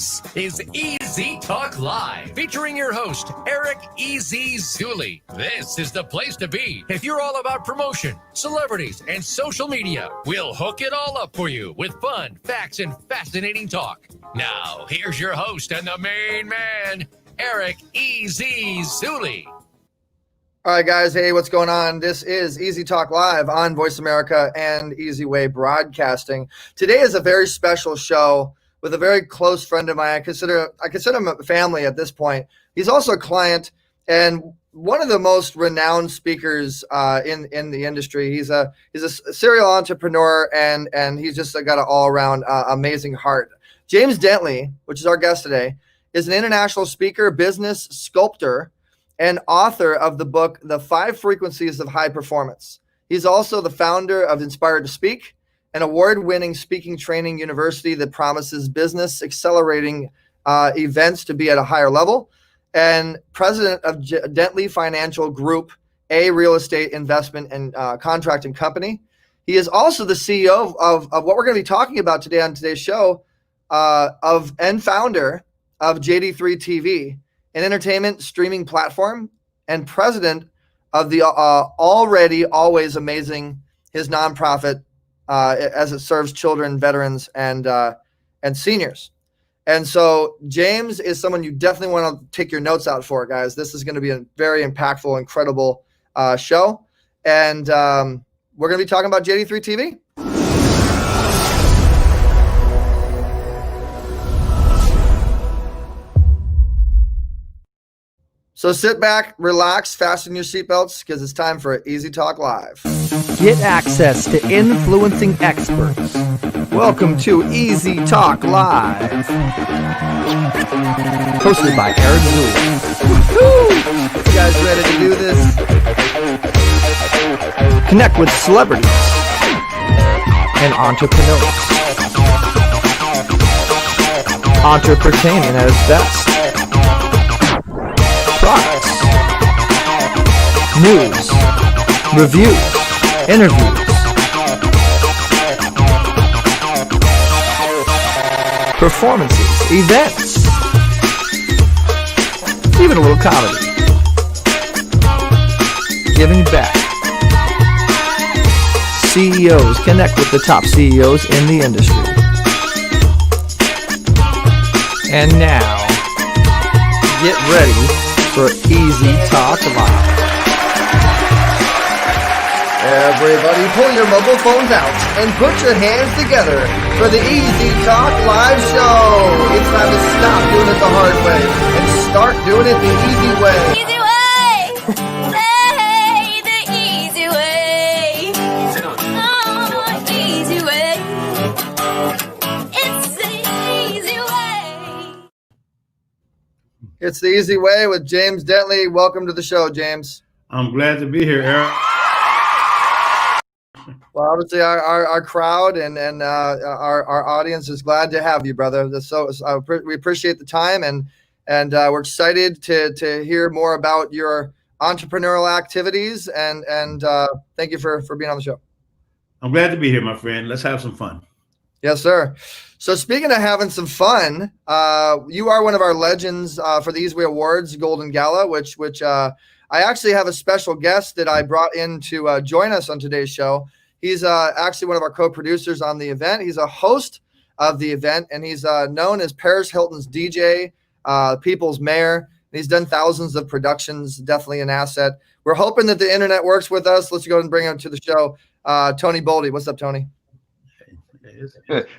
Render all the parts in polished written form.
Is Easy Talk Live, featuring your host, Eric eZWay. This is the place to be if you're all about promotion, celebrities, and social media. We'll hook it all up for you with fun, facts, and fascinating talk. Now, here's your host and the main man, Eric eZWay. All right, guys. Hey, what's going on? This is Easy Talk Live on Voice America and eZWay Broadcasting. Today is a very special show with a very close friend of mine. I consider him a family at this point. He's also a client and one of the most renowned speakers in the industry. He's a serial entrepreneur and he's just got an all around amazing heart. James Dentley, which is our guest today, is an international speaker, business sculptor, and author of the book, The 5 Frequencies of High Performance. He's also the founder of Inspired to Speak, an award-winning speaking training university that promises business accelerating events to be at a higher level, and president of Dentley Financial Group, a real estate investment and contracting company. He is also the CEO of what we're going to be talking about today on today's show, and founder of JD3 TV, an entertainment streaming platform, and president of the already always amazing his nonprofit as it serves children, veterans, and seniors. And so James is someone you definitely want to take your notes out for, guys. This is going to be a very impactful, incredible show. And we're going to be talking about JD3 TV. So sit back, relax, fasten your seatbelts, because it's time for Easy Talk Live. Get access to influencing experts. Welcome to Easy Talk Live. Hosted by Eric You guys ready to do this? Connect with celebrities and entrepreneurs. Entrepreneurship at its best. Products, news, reviews, interviews, performances, events, even a little comedy. Giving back. CEOs connect with the top CEOs in the industry. And now, get ready for Easy Talk Live. Everybody pull your mobile phones out and put your hands together for the Easy Talk Live show. It's time to stop doing it the hard way and start doing it the easy way. Easy way! Hey, the easy way. Oh, easy way. It's the easy way. It's the Easy Way with James Dentley. Welcome to the show, James. I'm glad to be here, Eric. Well, obviously, our crowd and our audience is glad to have you, brother. We appreciate the time, and we're excited to hear more about your entrepreneurial activities. And thank you for being on the show. I'm glad to be here, my friend. Let's have some fun. Yes, sir. So speaking of having some fun, you are one of our legends for the eZWay Awards Golden Gala, which I actually have a special guest that I brought in to join us on today's show. He's actually one of our co-producers on the event. He's a host of the event, and he's known as Paris Hilton's DJ, People's Mayor. And he's done thousands of productions, definitely an asset. We're hoping that the internet works with us. Let's go and bring him to the show. Tony Boldy. What's up, Tony?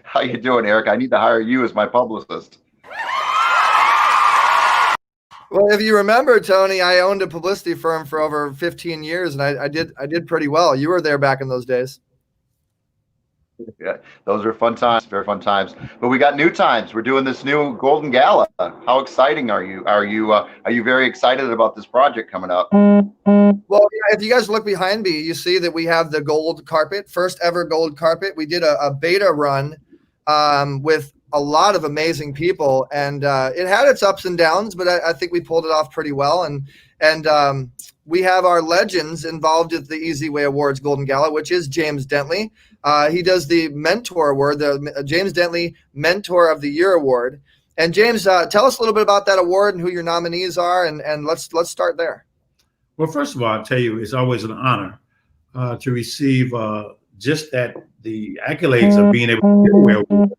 How you doing, Eric? I need to hire you as my publicist. Well, if you remember, Tony, I owned a publicity firm for over 15 years, and I did pretty well. You were there back in those days. Yeah, those are fun times, very fun times. But we got new times. We're doing this new Golden Gala. How exciting are you? Are you very excited about this project coming up? Well, if you guys look behind me, you see that we have the gold carpet, first ever gold carpet. We did a beta run with a lot of amazing people, and it had its ups and downs, but I think we pulled it off pretty well. And we have our legends involved at the eZWay Awards Golden Gala, which is James Dentley. He does the Mentor Award, the James Dentley Mentor of the Year Award. And James, tell us a little bit about that award and who your nominees are, and let's start there. Well, first of all, I'll tell you, it's always an honor to receive just that, the accolades of being able to get away.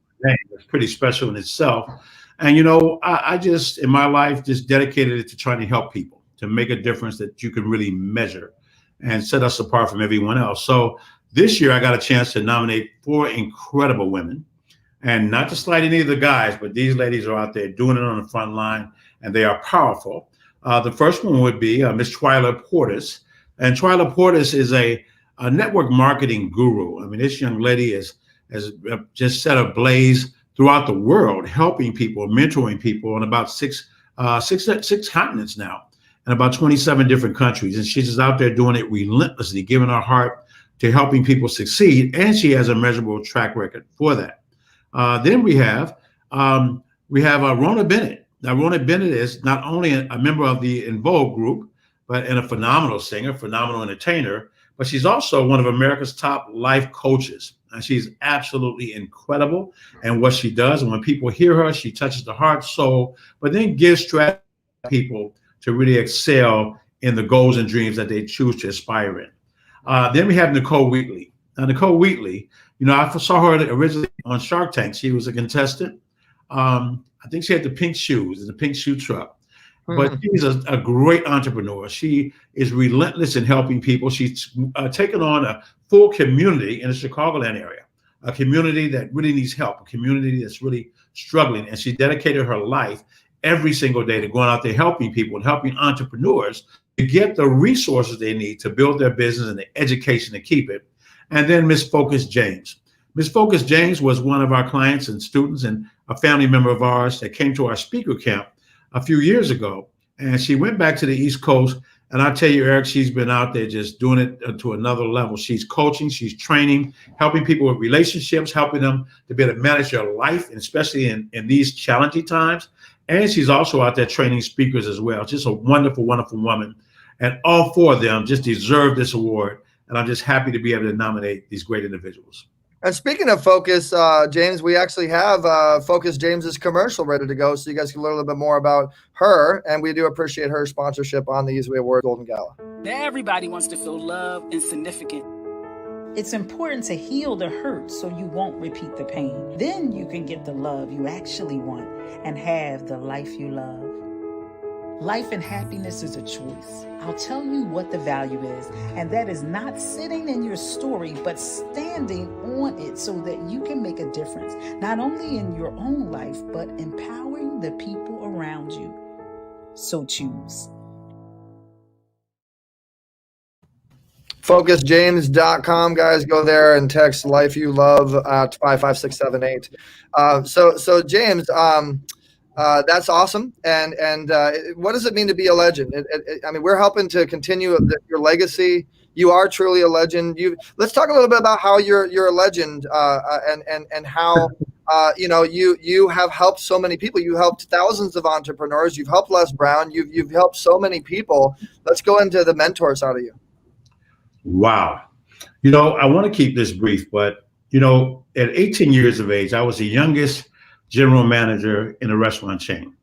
It's pretty special in itself. And, I just, in my life, just dedicated it to trying to help people, to make a difference that you can really measure and set us apart from everyone else. So this year, I got a chance to nominate 4 incredible women, and not to slight any of the guys, but these ladies are out there doing it on the front line, and they are powerful. The first one would be Miss Twyla Portis. And Twyla Portis is a network marketing guru. I mean, this young lady has just set ablaze throughout the world, helping people, mentoring people on about six continents now, and about 27 different countries. And she's just out there doing it relentlessly, giving her heart to helping people succeed. And she has a measurable track record for that. Then we have Rona Bennett. Now, Rona Bennett is not only a member of the In Vogue group, and a phenomenal singer, phenomenal entertainer, but she's also one of America's top life coaches. And she's absolutely incredible in what she does. And when people hear her, she touches the heart, soul, but then gives strategy to people to really excel in the goals and dreams that they choose to aspire in. Then we have Nicole Wheatley. Now, Nicole Wheatley, I saw her originally on Shark Tank. She was a contestant. I think she had the pink shoes, the pink shoe truck. But she's a great entrepreneur. She is relentless in helping people. She's taken on a full community in the Chicagoland area, a community that really needs help, a community that's really struggling. And she dedicated her life every single day to going out there helping people and helping entrepreneurs to get the resources they need to build their business and the education to keep it. And then Miss Focus James. Miss Focus James was one of our clients and students and a family member of ours that came to our speaker camp a few years ago. And she went back to the East Coast. And I tell you, Eric, she's been out there just doing it to another level. She's coaching, she's training, helping people with relationships, helping them to be able to manage their life, and especially in these challenging times. And she's also out there training speakers as well. Just a wonderful, wonderful woman. And all 4 of them just deserve this award. And I'm just happy to be able to nominate these great individuals. And speaking of Focus, James, we actually have Focus James's commercial ready to go, so you guys can learn a little bit more about her. And we do appreciate her sponsorship on the eZWay Award Golden Gala. Everybody wants to feel loved and significant. It's important to heal the hurt so you won't repeat the pain. Then you can get the love you actually want and have the life you love. Life and happiness is a choice. I'll tell you what the value is, and that is not sitting in your story, but standing on it so that you can make a difference, not only in your own life, but empowering the people around you. So choose. FocusJames.com, guys. Go there and text Life You Love at 55678. So James, that's awesome. And what does it mean to be a legend? I mean, we're helping to continue your legacy. You are truly a legend. Let's talk a little bit about how you're a legend, and how you have helped so many people. You helped thousands of entrepreneurs. You've helped Les Brown. You've helped so many people. Let's go into the mentor side of you. Wow. I want to keep this brief, but at 18 years of age, I was the youngest general manager in a restaurant chain.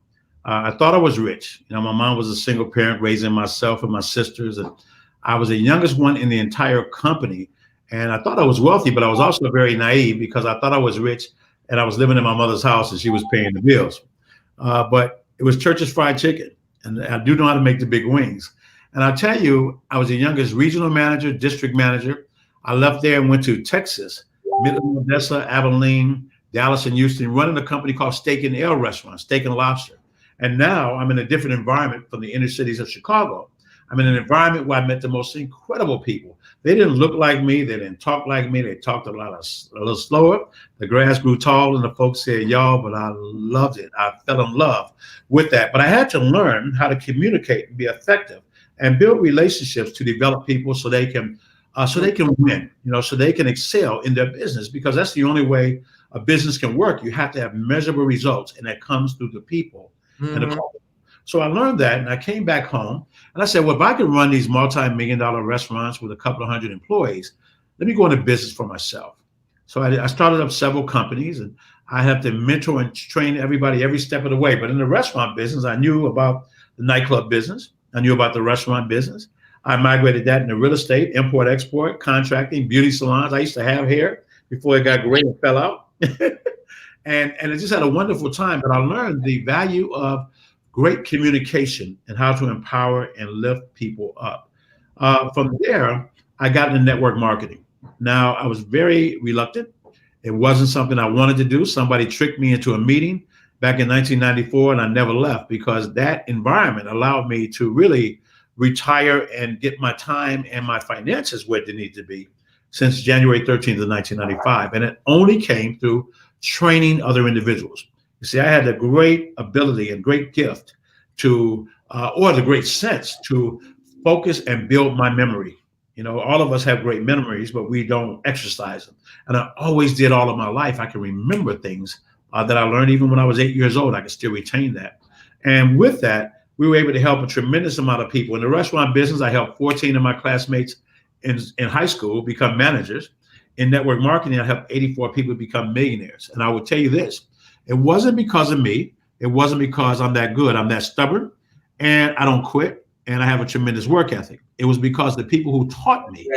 I thought I was rich. My mom was a single parent raising myself and my sisters, and I was the youngest one in the entire company. And I thought I was wealthy, but I was also very naive because I thought I was rich and I was living in my mother's house and she was paying the bills. But it was Church's Fried Chicken, and I do know how to make the big wings. And I'll tell you, I was the youngest regional manager, district manager. I left there and went to Texas, Midland, Odessa, Abilene, Dallas, and Houston, running a company called Steak and Ale Restaurant, Steak and Lobster. And now I'm in a different environment from the inner cities of Chicago. I'm in an environment where I met the most incredible people. They didn't look like me. They didn't talk like me. They talked a little slower. The grass grew tall, and the folks said, y'all, but I loved it. I fell in love with that. But I had to learn how to communicate and be effective and build relationships to develop people so they can win, so they can excel in their business, because that's the only way a business can work. You have to have measurable results, and that comes through the people and the culture. So I learned that, and I came back home, and I said, well, if I can run these multi-million-dollar restaurants with a couple of hundred employees, let me go into business for myself. So I started up several companies, and I have to mentor and train everybody every step of the way. But in the restaurant business, I knew about the nightclub business. I knew about the restaurant business. I migrated that into real estate, import, export, contracting, beauty salons. I used to have hair before it got gray and fell out. and I just had a wonderful time. But I learned the value of great communication and how to empower and lift people up. From there, I got into network marketing. Now, I was very reluctant. It wasn't something I wanted to do. Somebody tricked me into a meeting back in 1994, and I never left because that environment allowed me to really retire and get my time and my finances where they need to be since January 13th of 1995. And it only came through training other individuals. You see, I had the great ability and great gift to, or the great sense to focus and build my memory. You know, all of us have great memories, but we don't exercise them. And I always did all of my life. I can remember things that I learned even when I was 8 years old. I can still retain that. And with that, we were able to help a tremendous amount of people. In the restaurant business, I helped 14 of my classmates in high school become managers. In network marketing, I helped 84 people become millionaires. And I will tell you this, it wasn't because of me. It wasn't because I'm that good. I'm that stubborn and I don't quit. And I have a tremendous work ethic. It was because the people who taught me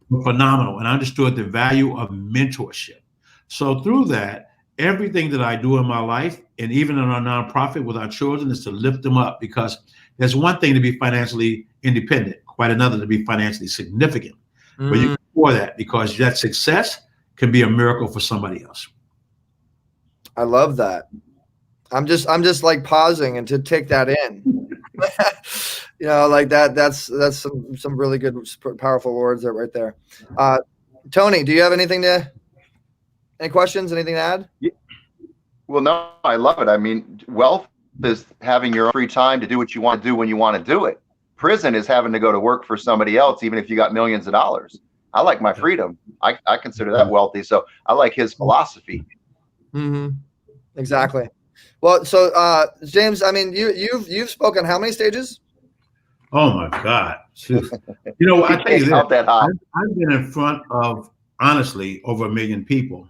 were phenomenal and I understood the value of mentorship. So through that, everything that I do in my life and even in our nonprofit with our children is to lift them up, because there's one thing to be financially independent, quite another to be financially significant. But you can for that, because that success can be a miracle for somebody else. I love that. I'm just like pausing and to take that in. You know, like that's some really good, powerful words there right there. Tony, do you have any questions, anything to add? Well, no, I love it. I mean, wealth is having your free time to do what you want to do when you want to do it. Prison is having to go to work for somebody else, even if you got millions of dollars. I like my freedom. I consider that wealthy. So I like his philosophy. Mm-hmm. Exactly. Well, so James, I mean, you've spoken how many stages? Oh my God. You know, I tell you this, that high. I've been in front of, honestly, over 1 million people,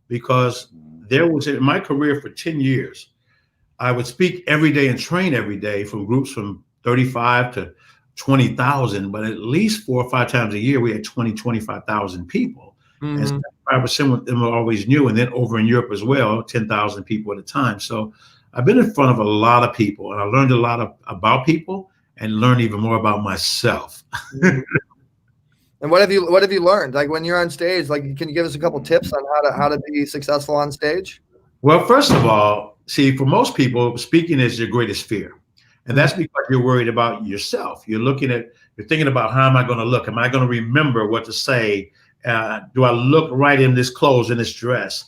because there was, in my career for 10 years, I would speak every day and train every day from groups from 35 to 20,000, but at least 4 or 5 times a year, we had 20, 25,000 people. And 75% of them were always new. And then over in Europe as well, 10,000 people at a time. So I've been in front of a lot of people, and I learned a lot about people and learned even more about myself. And what have you learned? Like when you're on stage, like, can you give us a couple tips on how to be successful on stage? Well, first of all, see, for most people, speaking is your greatest fear. And that's because you're worried about yourself. You're thinking about, how am I going to look? Am I going to remember what to say? Do I look right in this clothes, in this dress?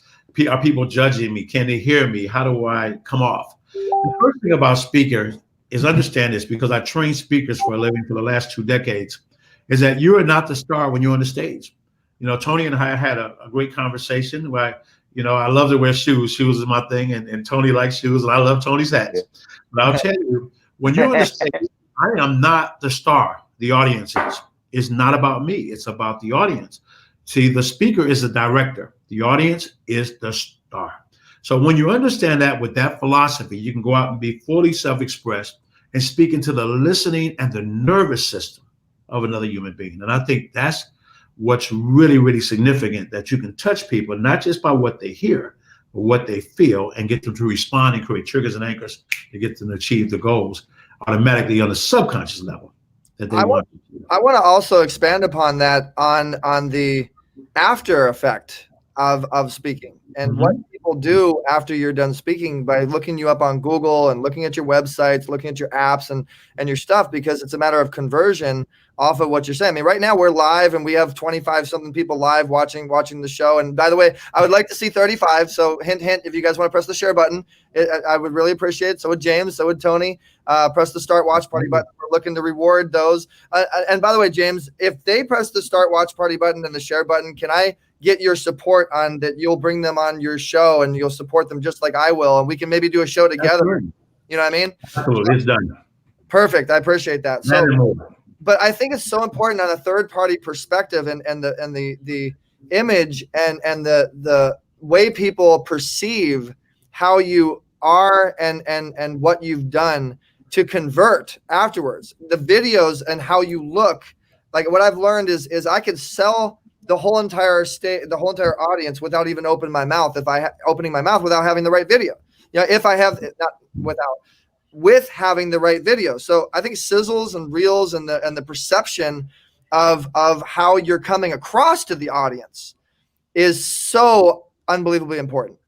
Are people judging me? Can they hear me? How do I come off? The first thing about speakers is understand this, because I train speakers for a living for the last 2 decades, is that you are not the star when you're on the stage. You know, Tony and I had a great conversation where, you know, I love to wear shoes. Shoes is my thing. And Tony likes shoes, and I love Tony's hats. But I'll tell you, when you're on the stage, I am not the star. The audience is. It's not about me. It's about the audience. See, the speaker is the director. The audience is the star. So when you understand that with that philosophy, you can go out and be fully self-expressed and speak into the listening and the nervous system of another human being. And I think that's what's really, really significant, that you can touch people, not just by what they hear, but what they feel, and get them to respond and create triggers and anchors to get them to achieve the goals automatically on the subconscious level that they want. I want to also expand upon that on the after effect of speaking, and what people do after you're done speaking by looking you up on Google and looking at your websites, looking at your apps and your stuff, because it's a matter of conversion off of what you're saying. I mean, right now we're live and we have 25 something people live watching the show. And by the way, I would like to see 35. So hint, if you guys want to press the share button, I would really appreciate it. So would James, so would Tony. Press the start watch party button. We're looking to reward those. And by the way, James, if they press the start watch party button and the share button, can I get your support on that? You'll bring them on your show and you'll support them just like I will. And we can maybe do a show together. You know what I mean? Absolutely. It's done. Perfect. I appreciate that. So, but I think it's so important on a third party perspective and the image and the way people perceive how you are and what you've done to convert afterwards. The videos and how you look. Like what I've learned is I could sell the whole entire audience without even opening my mouth opening my mouth without having the right video. If I have not with having the right video. So I think sizzles and reels and the perception of how you're coming across to the audience is so unbelievably important.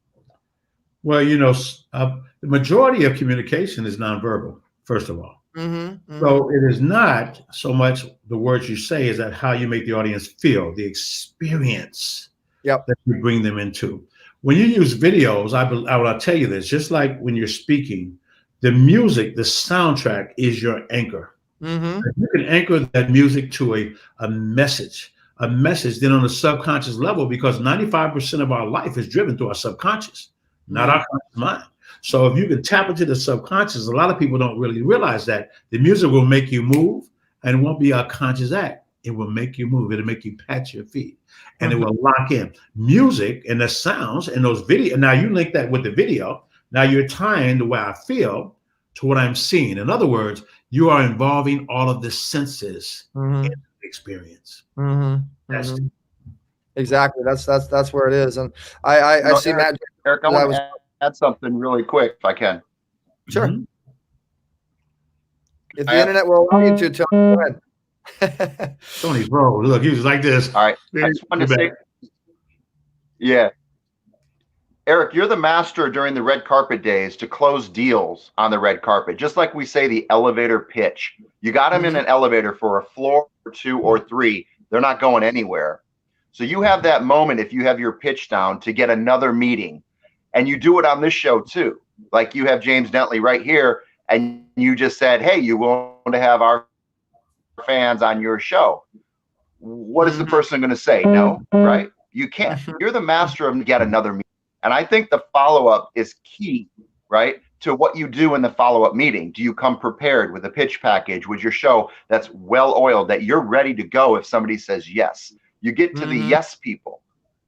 Well, the majority of communication is nonverbal, first of all. So it is not so much the words you say, is that how you make the audience feel, the experience that you bring them into. When you use videos, I'll tell you this, just like when you're speaking, the music, the soundtrack is your anchor. You can anchor that music to a message, then on a subconscious level, because 95% of our life is driven through our subconscious, not our conscious mind. So if you can tap into the subconscious, a lot of people don't really realize that the music will make you move, and it won't be a conscious act. It will make you move. It'll make you pat your feet, and it will lock in. Music and the sounds and those videos. Now you link that with the video. Now you're tying the way I feel to what I'm seeing. In other words, you are involving all of the senses in the experience. Exactly. That's where it is. And I see Eric, Matt. I want to add something really quick if I can. Sure. If the internet will allow you to, Tony, go ahead. Tony's bro, look, he was like this. All right. I just wanted to say, yeah. Eric, you're the master during the red carpet days to close deals on the red carpet. Just like we say the elevator pitch. You got them in an elevator for a floor or 2 or 3. They're not going anywhere. So you have that moment, if you have your pitch down, to get another meeting. And you do it on this show too. Like you have James Dentley right here, and you just said, hey, you want to have our fans on your show. What is the person going to say? No, right? You can't. You're the master of get another meeting. And I think the follow-up is key, right, to what you do in the follow-up meeting. Do you come prepared with a pitch package, with your show that's well-oiled, that you're ready to go if somebody says yes? You get to the yes people.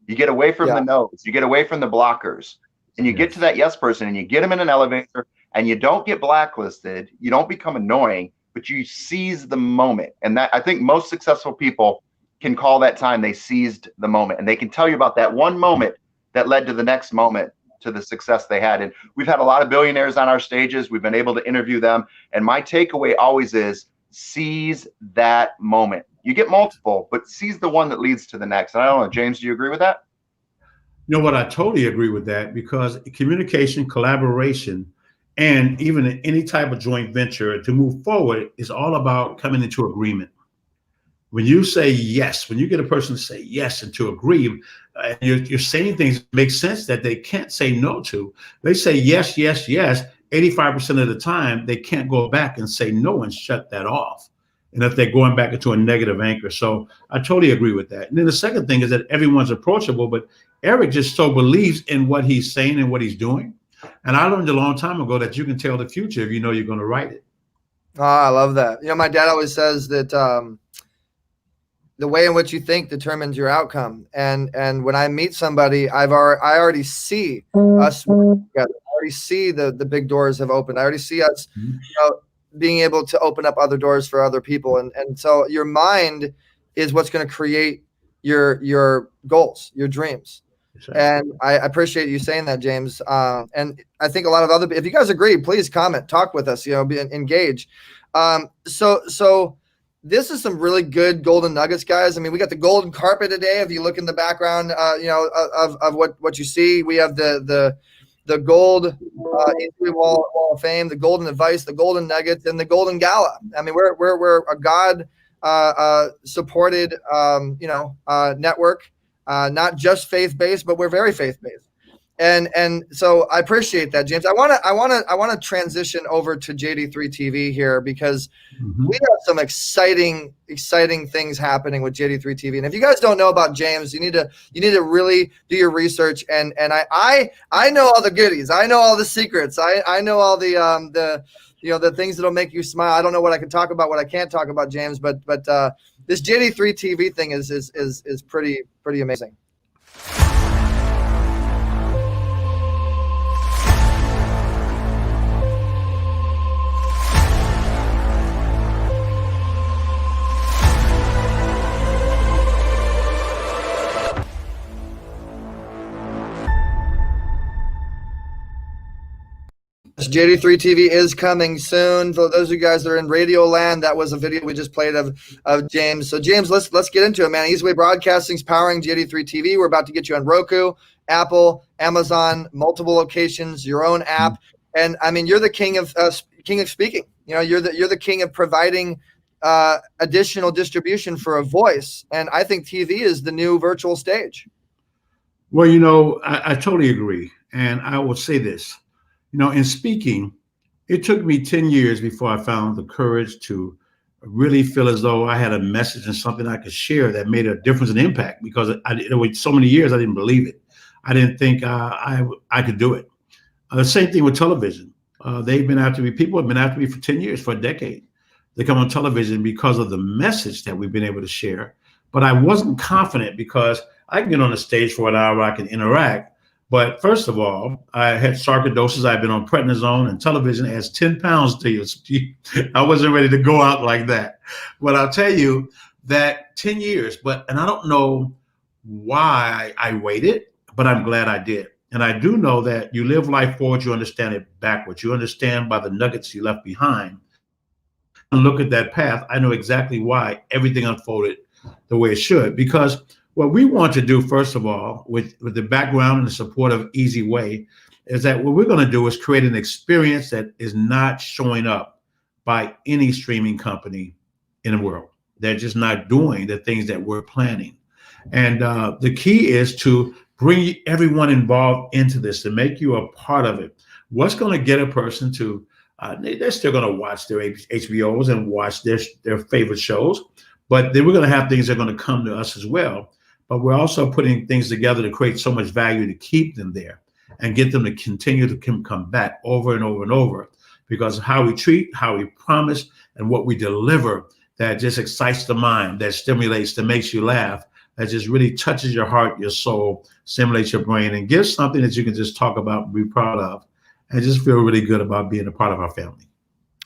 You get away from the no's. You get away from the blockers. And you get to that yes person, and you get them in an elevator, and you don't get blacklisted. You don't become annoying, but you seize the moment. And that, I think most successful people can call that time they seized the moment. And they can tell you about that one moment that led to the next moment, to the success they had. And we've had a lot of billionaires on our stages. We've been able to interview them. And my takeaway always is seize that moment. You get multiple, but seize the one that leads to the next. And I don't know, James, do you agree with that? You know what? I totally agree with that, because communication, collaboration, and even any type of joint venture to move forward is all about coming into agreement. When you say yes, when you get a person to say yes and to agree, you're saying things that make sense that they can't say no to. They say yes, yes, yes. 85% of the time, they can't go back and say no and shut that off. And if they're going back into a negative anchor. So I totally agree with that. And then the second thing is that everyone's approachable, but Eric just so believes in what he's saying and what he's doing. And I learned a long time ago that you can tell the future if you know you're going to write it. Oh, I love that. My dad always says that the way in which you think determines your outcome. And when I meet somebody, I already see us working together. I already see the big doors have opened. I already see us being able to open up other doors for other people. And so your mind is what's going to create your goals, your dreams. Sure. And I appreciate you saying that, James. And I think a lot of other, if you guys agree, please comment, talk with us, engage. So this is some really good golden nuggets, guys. I mean, we got the golden carpet today. If you look in the background, of what you see, we have the gold eZWay wall of fame, the golden advice, the golden nuggets, and the golden gala. I mean, we're a God supported network, not just faith-based, but we're very faith-based. And so I appreciate that, James. I want to transition over to JD3 TV here, because we have some exciting things happening with JD3 TV. And if you guys don't know about James, you need to really do your research. And I know all the goodies. I know all the secrets. I know all the things that'll make you smile. I don't know what I can talk about, what I can't talk about, James, but this JD3 TV thing is pretty amazing. JD3 TV is coming soon. For those of you guys that are in Radio Land, that was a video we just played of James. So James, let's get into it, man. eZWay Broadcasting's powering JD3 TV. We're about to get you on Roku, Apple, Amazon, multiple locations, your own app. And I mean, you're the king of speaking. You know, you're the king of providing additional distribution for a voice. And I think TV is the new virtual stage. Well, you know, I totally agree. And I will say this, you know, in speaking, it took me 10 years before I found the courage to really feel as though I had a message and something I could share that made a difference and impact, because it was so many years I didn't believe it. I didn't think I could do it. The same thing with television. They've been after me. People have been after me for 10 years, for a decade. They come on television because of the message that we've been able to share. But I wasn't confident because I can get on the stage for an hour, I can interact. But first of all, I had sarcoidosis. I've been on prednisone, and television adds 10 pounds to you. I wasn't ready to go out like that. But I'll tell you that 10 years, and I don't know why I waited, but I'm glad I did. And I do know that you live life forward, you understand it backwards. You understand by the nuggets you left behind. And look at that path. I know exactly why everything unfolded the way it should, because what we want to do, first of all, with the background and the support of eZWay, is that what we're going to do is create an experience that is not showing up by any streaming company in the world. They're just not doing the things that we're planning. And the key is to bring everyone involved into this, to make you a part of it. What's going to get a person to, they're still going to watch their HBOs and watch their favorite shows, but then we're going to have things that are going to come to us as well. But we're also putting things together to create so much value to keep them there and get them to continue to come back over and over and over, because how we treat, how we promise, and what we deliver, that just excites the mind, that stimulates, that makes you laugh, that just really touches your heart, your soul, stimulates your brain, and gives something that you can just talk about, be proud of, and just feel really good about being a part of our family.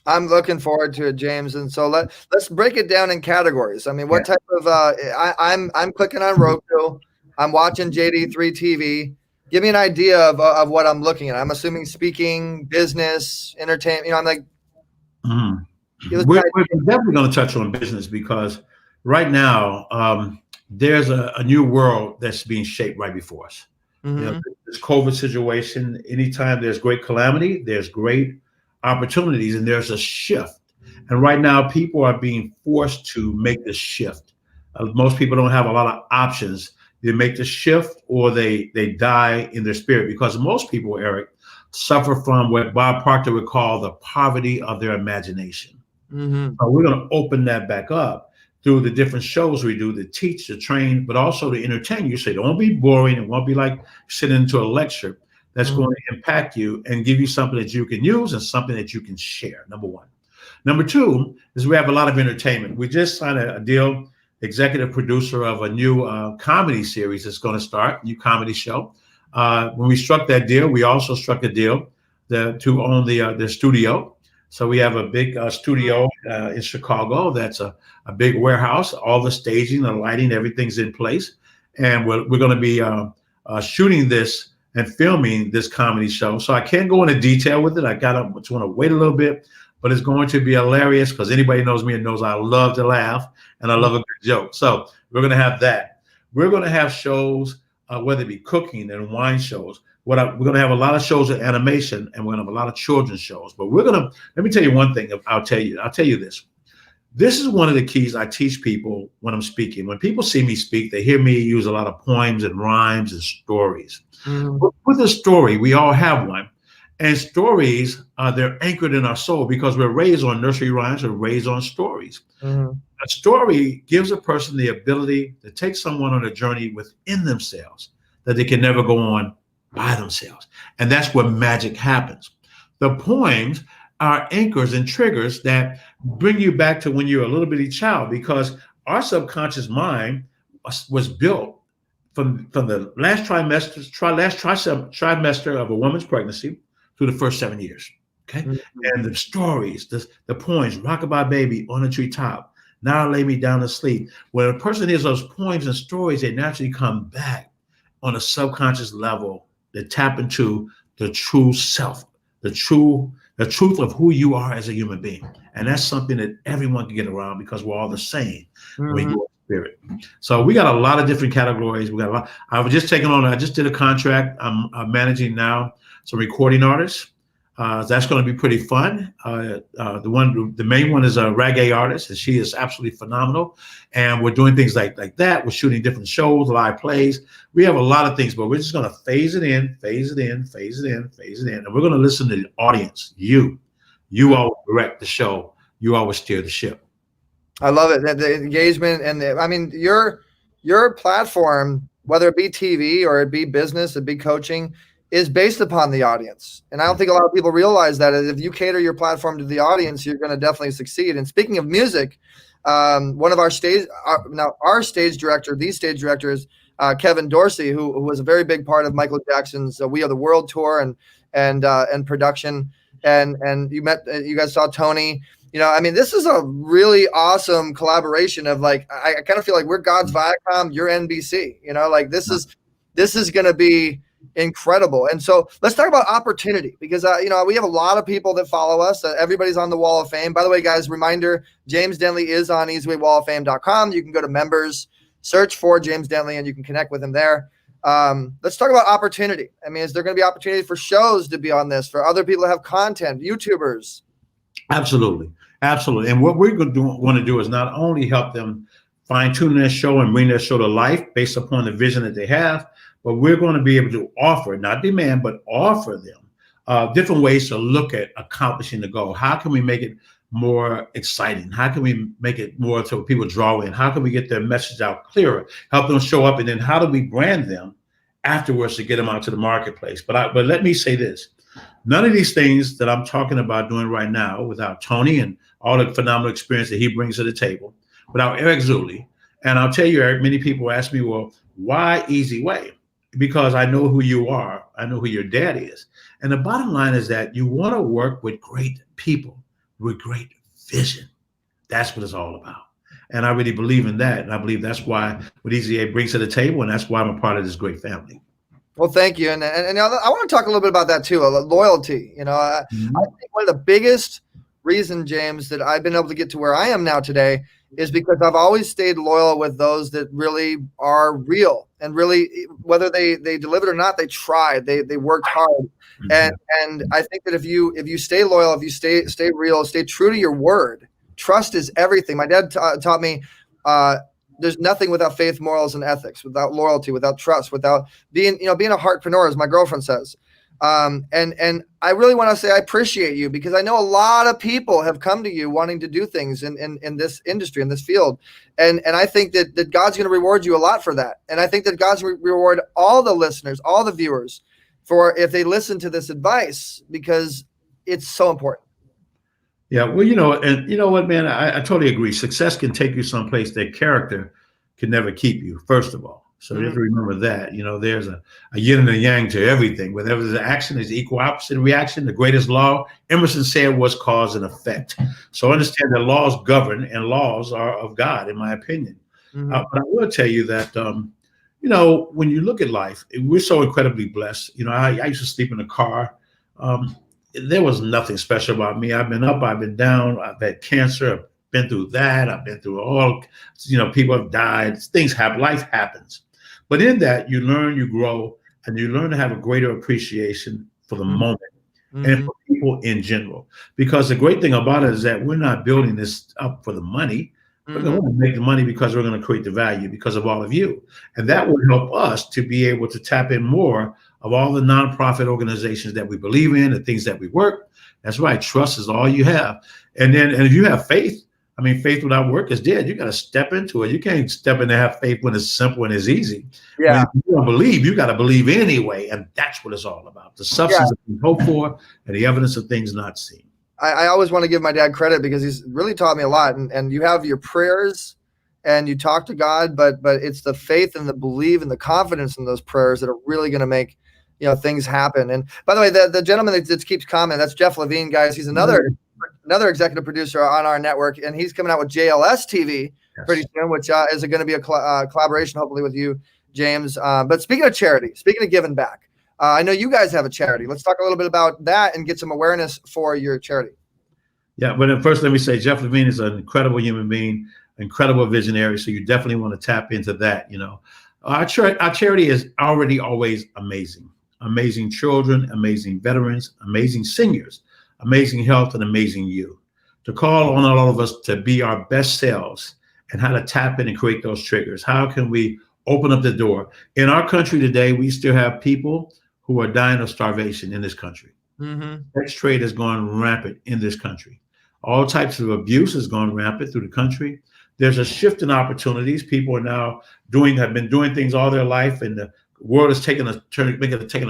I'm looking forward to it, James. And so let's break it down in categories. I mean, what type of I'm clicking on Roku. I'm watching JD3 TV. Give me an idea of what I'm looking at. I'm assuming speaking, business, entertainment. You know, I'm like, we're definitely going to touch on business, because right now there's a new world that's being shaped right before us. You know, this COVID situation, anytime there's great calamity, there's great opportunities, and there's a shift. And right now people are being forced to make the shift. Most people don't have a lot of options. They make the shift or they die in their spirit, because most people, Eric, suffer from what Bob Proctor would call the poverty of their imagination. So we're going to open that back up through the different shows we do, to teach, to train, but also to entertain you. So it won't be boring. It won't be like sitting into a lecture. That's going to impact you and give you something that you can use and something that you can share, number one. Number two is we have a lot of entertainment. We just signed a deal, executive producer of a new comedy series that's going to start, new comedy show. When we struck that deal, we also struck a deal to own the studio. So we have a big studio in Chicago. That's a big warehouse. All the staging, the lighting, everything's in place. And we're going to be shooting this and filming this comedy show. So I can't go into detail with it. I want to wait a little bit, but it's going to be hilarious, because anybody knows me and knows I love to laugh and I love a good joke. So we're going to have that. We're going to have shows, whether it be cooking and wine shows. We're going to have a lot of shows of animation, and we're going to have a lot of children's shows. But let me tell you one thing. I'll tell you this. This is one of the keys I teach people when I'm speaking. When people see me speak, they hear me use a lot of poems and rhymes and stories. With a story, we all have one. And stories, they're anchored in our soul, because we're raised on nursery rhymes, we're raised on stories. A story gives a person the ability to take someone on a journey within themselves that they can never go on by themselves. And that's where magic happens. The poems are anchors and triggers that bring you back to when you're a little bitty child, because our subconscious mind was built from the last trimester of a woman's pregnancy through the first 7 years. Okay. And the stories, the poems, rockabye baby on a treetop, now lay me down to sleep. When a person hears those poems and stories, they naturally come back on a subconscious level, that tap into the true self, the true the truth of who you are as a human being. And that's something that everyone can get around because we're all the same when you're spirit. So we got a lot of different categories. We got a lot. I just did a contract. I'm managing now some recording artists. That's going to be pretty fun. The main one is a reggae artist, and she is absolutely phenomenal. And we're doing things like that. We're shooting different shows, live plays. We have a lot of things, but we're just going to phase it in, and we're going to listen to the audience. You always direct the show. You always steer the ship. I love it. The engagement and your platform, whether it be TV or it be business, it be coaching, is based upon the audience. And I don't think a lot of people realize that if you cater your platform to the audience, you're going to definitely succeed. And speaking of music, one of our stage director, the stage director is Kevin Dorsey, who was a very big part of Michael Jackson's We Are the World tour and production. And you guys saw Tony. This is a really awesome collaboration of I kind of feel like we're God's Viacom, you're NBC. This is going to be incredible. And so let's talk about opportunity because, we have a lot of people that follow us. Everybody's on the Wall of Fame. By the way, guys, reminder, James Dentley is on eZWayWallOfFame.com. You can go to members, search for James Dentley, and you can connect with him there. Let's talk about opportunity. Is there going to be opportunity for shows to be on this, for other people to have content, YouTubers? Absolutely. And what we're going to want to do is not only help them fine tune their show and bring their show to life based upon the vision that they have, but we're going to be able to offer, not demand, but offer them different ways to look at accomplishing the goal. How can we make it more exciting? How can we make it more so people draw in? How can we get their message out clearer, help them show up? And then how do we brand them afterwards to get them out to the marketplace? But let me say this. None of these things that I'm talking about doing right now without Tony and all the phenomenal experience that he brings to the table, without Eric Zuley. And I'll tell you, Eric, many people ask me, well, why eZWay? Because I know who you are. I know who your dad is. And the bottom line is that you want to work with great people with great vision. That's what it's all about. And I really believe in that. And I believe that's why what eZWay brings to the table. And that's why I'm a part of this great family. Well, thank you. And I want to talk a little bit about that too, loyalty. I think one of the biggest reasons, James, that I've been able to get to where I am now today is because I've always stayed loyal with those that really are real and really, whether they delivered or not, they tried, they worked hard. And I think that if you stay loyal, if you stay real, stay true to your word, trust is everything. My dad taught me, there's nothing without faith, morals, and ethics, without loyalty, without trust, without being a heartpreneur, as my girlfriend says. And I really want to say I appreciate you because I know a lot of people have come to you wanting to do things in this industry, in this field. And I think that God's going to reward you a lot for that. And I think that God's going to reward all the listeners, all the viewers for if they listen to this advice because it's so important. Yeah, well, and you know what, man, I totally agree. Success can take you someplace that character can never keep you, first of all. So you have to remember that, there's a yin and a yang to everything. Whenever there's an action, there's equal opposite reaction. The greatest law, Emerson said, was cause and effect. So understand that laws govern and laws are of God, in my opinion. But I will tell you that, when you look at life, we're so incredibly blessed. I used to sleep in a car. There was nothing special about me. I've been up, I've been down, I've had cancer, I've been through that. I've been through all, people have died, things happen, life happens. But in that, you learn, you grow, and you learn to have a greater appreciation for the moment and for people in general. Because the great thing about it is that we're not building this up for the money. We're going to make the money because we're going to create the value because of all of you. And that will help us to be able to tap in more of all the nonprofit organizations that we believe in, the things that we work. That's right. Trust is all you have. And if you have faith, faith without work is dead. You got to step into it. You can't step in to have faith when it's simple and it's easy. Yeah. When you don't believe, you got to believe anyway. And that's what it's all about. The substance of things hoped for and the evidence of things not seen. I always want to give my dad credit because he's really taught me a lot. And you have your prayers and you talk to God, but it's the faith and the belief and the confidence in those prayers that are really going to make things happen. And by the way, the gentleman that keeps commenting, that's Jeff Levine, guys. He's another executive producer on our network, and he's coming out with JLS TV pretty soon, which is going to be a collaboration, hopefully, with you, James. But speaking of charity, speaking of giving back, I know you guys have a charity. Let's talk a little bit about that and get some awareness for your charity. Yeah, but first let me say Jeff Levine is an incredible human being, incredible visionary. So you definitely want to tap into that. Our charity is already always amazing. Amazing children, amazing veterans, amazing seniors, amazing health, and amazing youth. To call on all of us to be our best selves and how to tap in and create those triggers. How can we open up the door? In our country today, we still have people who are dying of starvation in this country. Sex trade has gone rampant in this country. All types of abuse has gone rampant through the country. There's a shift in opportunities. People are now have been doing things all their life, and the world is taking a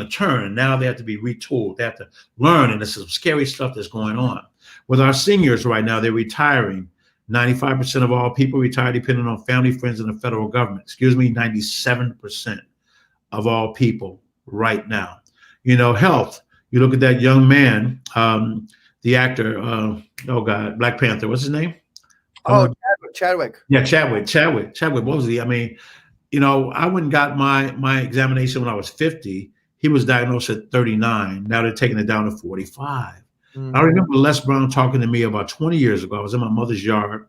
turn, and now they have to be retooled. They have to learn, and there's some scary stuff that's going on. With our seniors right now, they're retiring. 95% of all people retire depending on family, friends, and the federal government. 97% of all people right now. Health. You look at that young man, the actor, Black Panther. What's his name? Chadwick. Yeah, Chadwick. What was he? I mean, I went and got my examination when I was 50. He was diagnosed at 39. Now they're taking it down to 45. I remember Les Brown talking to me about 20 years ago. I was in my mother's yard,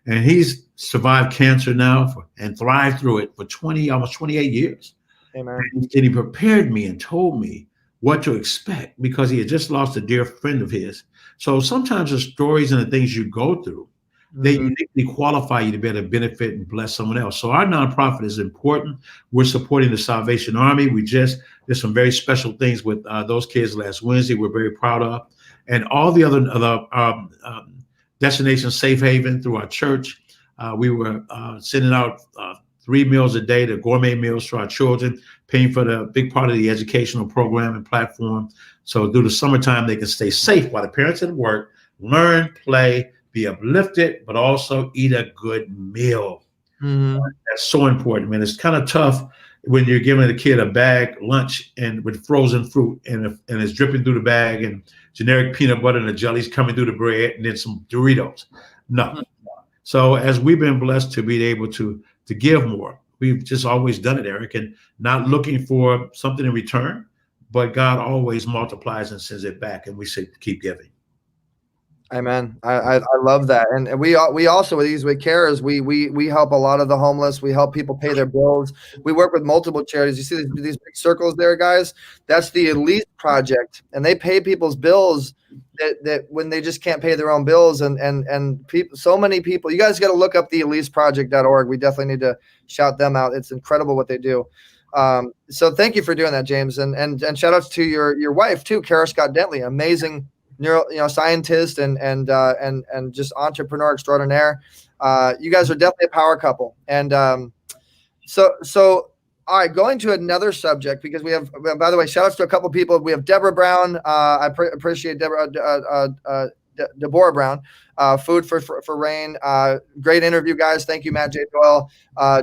and he's survived cancer now and thrived through it for almost 28 years. Amen. And he prepared me and told me what to expect because he had just lost a dear friend of his. So sometimes the stories and the things you go through, they uniquely qualify you to be able to benefit and bless someone else. So our nonprofit is important. We're supporting the Salvation Army. There's some very special things with those kids last Wednesday we're very proud of. And all the other Destination Safe Haven through our church. We were sending out 3 meals a day, the gourmet meals to our children, paying for the big part of the educational program and platform. So through the summertime, they can stay safe while the parents at work, learn, play, be uplifted, but also eat a good meal. That's so important, man. It's kind of tough when you're giving a kid a bag lunch and with frozen fruit and it's dripping through the bag and generic peanut butter and the jelly's coming through the bread and then some Doritos. No. So as we've been blessed to be able to give more, we've just always done it, Eric, and not looking for something in return, but God always multiplies and sends it back, and we say keep giving. Amen. I love that. And we also with eZWay Cares, we help a lot of the homeless. We help people pay their bills. We work with multiple charities. You see these big circles there, guys? That's the Elite Project. And they pay people's bills that when they just can't pay their own bills and people, so many people, you guys got to look up the EliseProject.org. We definitely need to shout them out. It's incredible what they do. So thank you for doing that, James. And shout outs to your wife too, Kara Scott Dentley, amazing scientist and just entrepreneur extraordinaire. You guys are definitely a power couple. And so all right, going to another subject, because we have, by the way, shout outs to a couple people. We have Deborah Brown. I appreciate Deborah Brown, Food for Rain. Great interview, guys. Thank you, Matt J. Doyle,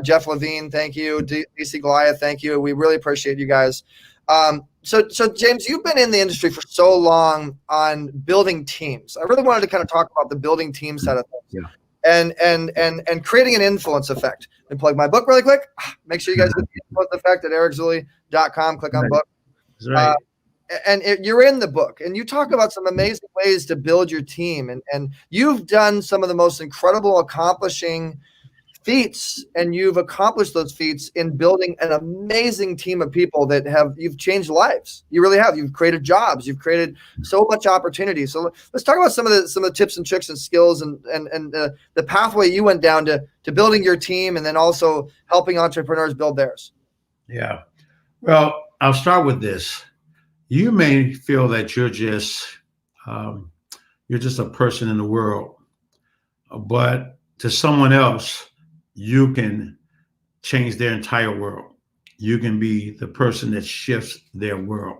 Jeff Levine. Thank you, DC Goliath. Thank you. We really appreciate you guys. So James, you've been in the industry for so long on building teams. I really wanted to kind of talk about the building team side of things. Yeah. And creating an influence effect. And plug my book really quick. Make sure you guys get the influence effect at ericzuli.com. Click on book. That's right. You're in the book, and you talk about some amazing ways to build your team. And you've done some of the most incredible accomplishing feats, and you've accomplished those feats in building an amazing team of people that you've changed lives. You really have. You've created jobs. You've created so much opportunity. So let's talk about some of the tips and tricks and skills and the pathway you went down to building your team, and then also helping entrepreneurs build theirs. Yeah. Well, I'll start with this. You may feel that you're just a person in the world, but to someone else, you can change their entire world. You can be the person that shifts their world.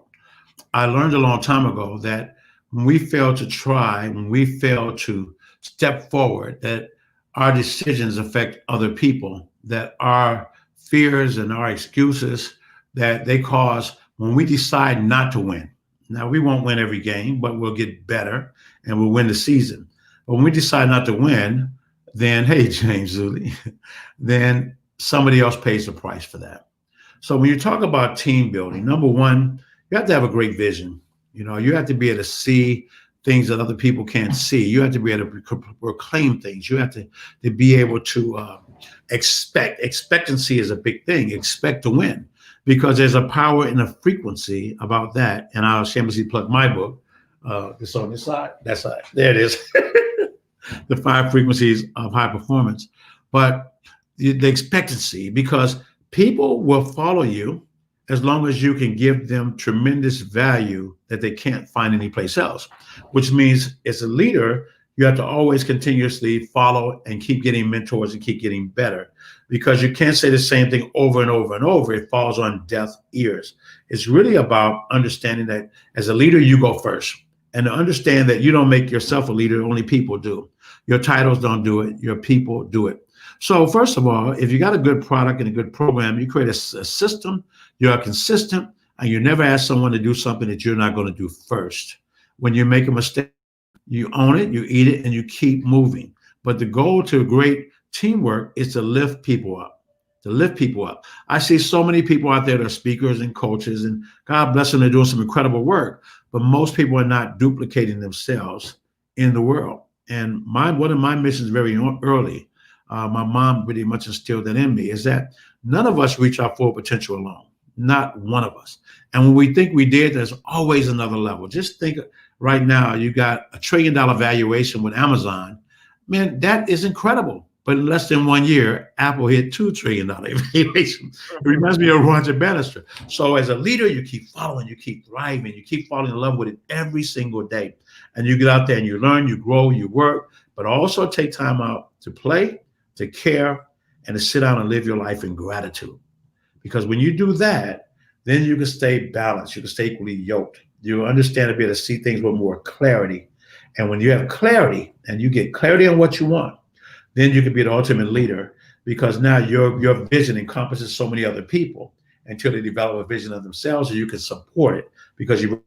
I learned a long time ago that when we fail to try, when we fail to step forward, that our decisions affect other people, that our fears and our excuses, that they cause when we decide not to win. Now, we won't win every game, but we'll get better and we'll win the season. But when we decide not to win, then, hey, James Dentley, then somebody else pays the price for that. So when you talk about team building, number one, you have to have a great vision. You have to be able to see things that other people can't see. You have to be able to proclaim things. You have to be able to expect. Expectancy is a big thing. Expect to win, because there's a power and a frequency about that. And I'll shamelessly plug my book. It's on this side. That side. There it is. The 5 frequencies of high performance. But the expectancy, because people will follow you as long as you can give them tremendous value that they can't find anyplace else, which means as a leader, you have to always continuously follow and keep getting mentors and keep getting better, because you can't say the same thing over and over and over. It falls on deaf ears. It's really about understanding that as a leader, you go first, and to understand that you don't make yourself a leader, only people do. Your titles don't do it, your people do it. So first of all, if you got a good product and a good program, you create a system, you're consistent, and you never ask someone to do something that you're not going to do first. When you make a mistake, you own it, you eat it, and you keep moving. But the goal to great teamwork is to lift people up, I see so many people out there that are speakers and coaches, and God bless them, they're doing some incredible work, but most people are not duplicating themselves in the world. And one of my missions very early, my mom pretty much instilled that in me, is that none of us reach our full potential alone, not one of us. And when we think we did, there's always another level. Just think right now, you got $1 trillion valuation with Amazon. Man, that is incredible. But in less than 1 year, Apple hit $2 trillion valuation. It reminds me of Roger Bannister. So as a leader, you keep following, you keep thriving, you keep falling in love with it every single day. And you get out there and you learn, you grow, you work, but also take time out to play, to care, and to sit down and live your life in gratitude. Because when you do that, then you can stay balanced, you can stay equally yoked. You understand to be able to see things with more clarity. And when you have clarity and you get clarity on what you want, then you can be the ultimate leader, because now your vision encompasses so many other people until they develop a vision of themselves, and you can support it because you.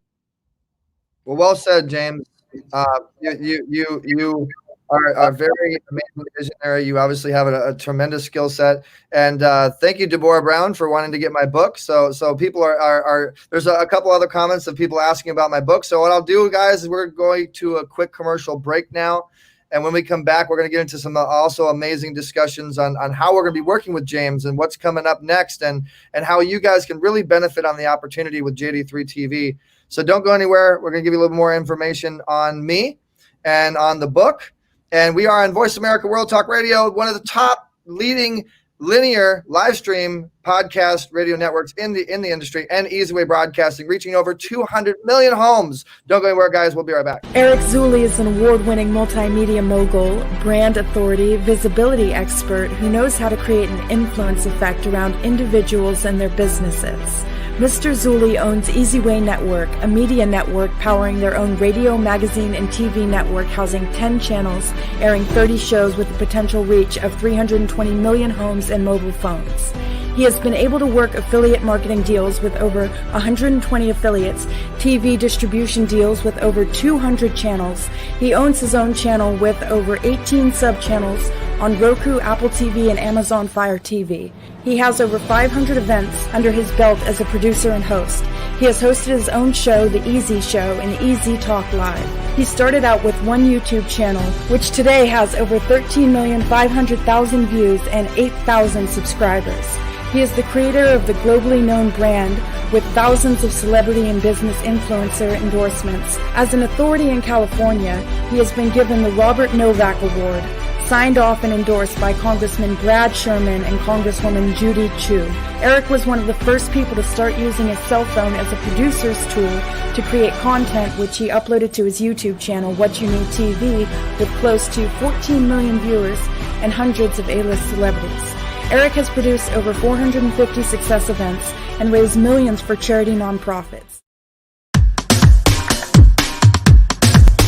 Well said, James. You are a very amazing visionary. You obviously have a tremendous skill set, and thank you, Deborah Brown, for wanting to get my book. So people are there's a couple other comments of people asking about my book. So what I'll do, guys, is we're going to a quick commercial break now. And when we come back, we're going to get into some also amazing discussions on how we're going to be working with James and what's coming up next, and how you guys can really benefit on the opportunity with JD3 TV. So don't go anywhere. We're going to give you a little more information on me and on the book. And we are on Voice America World Talk Radio, one of the top leading linear live stream podcast radio networks in the industry, and eZWay Broadcasting, reaching over 200 million homes. Don't go anywhere, guys. We'll be right back. eZWay is an award-winning multimedia mogul, brand authority, visibility expert who knows how to create an influence effect around individuals and their businesses. Mr. Zulli owns eZWay Network, a media network powering their own radio, magazine, and TV network housing 10 channels, airing 30 shows with a potential reach of 320 million homes and mobile phones. He has been able to work affiliate marketing deals with over 120 affiliates, TV distribution deals with over 200 channels. He owns his own channel with over 18 sub-channels on Roku, Apple TV, and Amazon Fire TV. He has over 500 events under his belt as a producer and host. He has hosted his own show, The Easy Show, and EZ Talk Live. He started out with one YouTube channel, which today has over 13,500,000 views and 8,000 subscribers. He is the creator of the globally known brand with thousands of celebrity and business influencer endorsements. As an authority in California, he has been given the Robert Novak Award, signed off and endorsed by Congressman Brad Sherman and Congresswoman Judy Chu. Eric was one of the first people to start using his cell phone as a producer's tool to create content, which he uploaded to his YouTube channel, What You Need TV, with close to 14 million viewers and hundreds of A-list celebrities. Eric has produced over 450 success events and raised millions for charity nonprofits.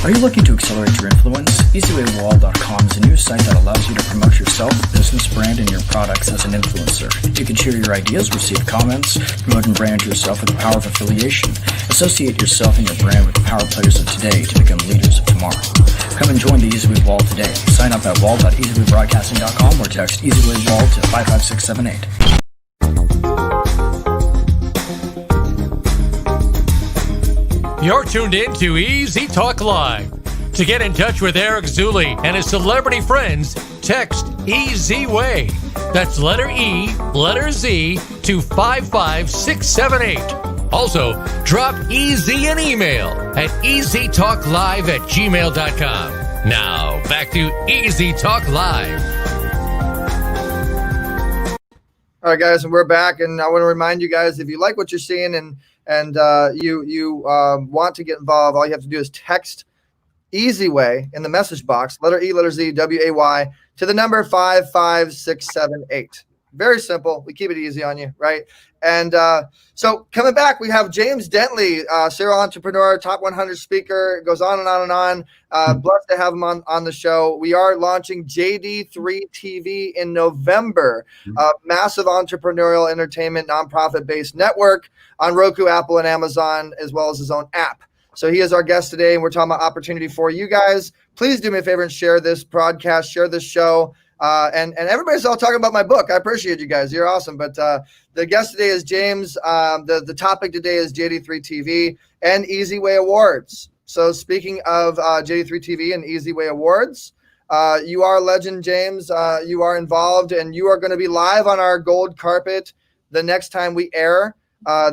Are you looking to accelerate your influence? eZWayWall.com is a new site that allows you to promote yourself, business, brand, and your products as an influencer. You can share your ideas, receive comments, promote and brand yourself with the power of affiliation. Associate yourself and your brand with the power players of today to become leaders of tomorrow. Come and join the eZWay Wall today. Sign up at wall.eZWayBroadcasting.com or text eZWay Wall to 55678. You're tuned in to Easy Talk Live. To get in touch with Eric Zuley and his celebrity friends, text eZWay. That's letter E, letter Z to 55678. Also, drop EZ an email at easytalklive@gmail.com. Now, back to Easy Talk Live. All right, guys, and we're back. And I want to remind you guys, if you like what you're seeing and you want to get involved, all you have to do is text eZWay in the message box, letter E, letter Z, WAY, to the number 55678. Very simple. We keep it easy on you, right? And so coming back, we have James Dentley, serial entrepreneur, top 100 speaker, goes on and on and on. Blessed to have him on the show. We are launching JD3 TV in November, a massive entrepreneurial entertainment, nonprofit-based network on Roku, Apple, and Amazon, as well as his own app. So he is our guest today, and we're talking about opportunity for you guys. Please do me a favor and share this broadcast, share this show. And everybody's all talking about my book. I appreciate you guys. You're awesome. But the guest today is James. The topic today is JD3 TV and eZWay Awards. So speaking of JD3 TV and eZWay Awards, you are a legend, James. You are involved, and you are going to be live on our gold carpet the next time we air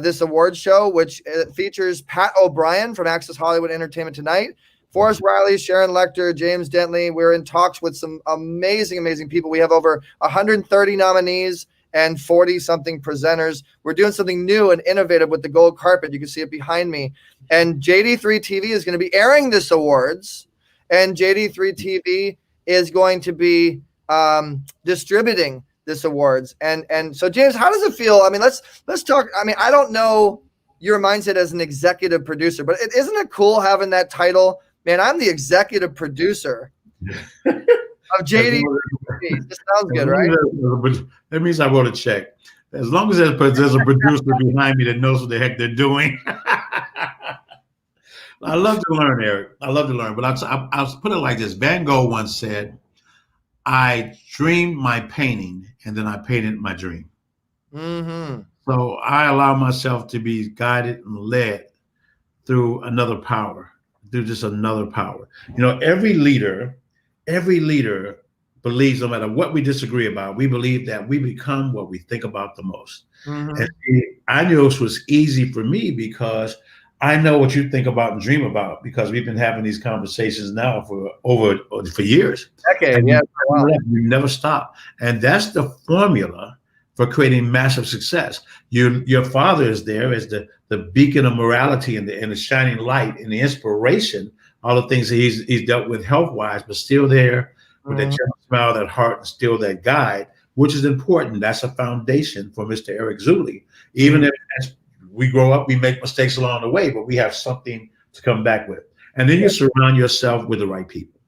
this award show, which features Pat O'Brien from Access Hollywood Entertainment Tonight, Forrest Riley, Sharon Lecter, James Dentley. We're in talks with some amazing, amazing people. We have over 130 nominees and 40-something presenters. We're doing something new and innovative with the gold carpet. You can see it behind me. And JD3 TV is going to be airing this awards, and JD3 TV is going to be distributing this awards. And so, James, how does it feel? I mean, let's talk. I mean, I don't know your mindset as an executive producer, but isn't it cool having that title? Man, I'm the executive producer of JD. This sounds good, right? That means I wrote a check. As long as there's a producer behind me that knows what the heck they're doing. I love to learn, Eric. I love to learn. But I'll put it like this. Van Gogh once said, I dreamed my painting, and then I painted my dream. Mm-hmm. So I allow myself to be guided and led through another power. Through just another power. You know, every leader believes, no matter what we disagree about, we believe that we become what we think about the most. Mm-hmm. And I knew this was easy for me because I know what you think about and dream about, because we've been having these conversations now for years. Decade, yeah. We never stop. And that's the formula for creating massive success. Your father is there as the beacon of morality and the shining light and the inspiration, all the things that he's dealt with health-wise, but still there with that gentle smile, that heart, and still that guide, which is important. That's a foundation for Mr. Eric Zuley. Even if as we grow up, we make mistakes along the way, but we have something to come back with. And then you surround yourself with the right people,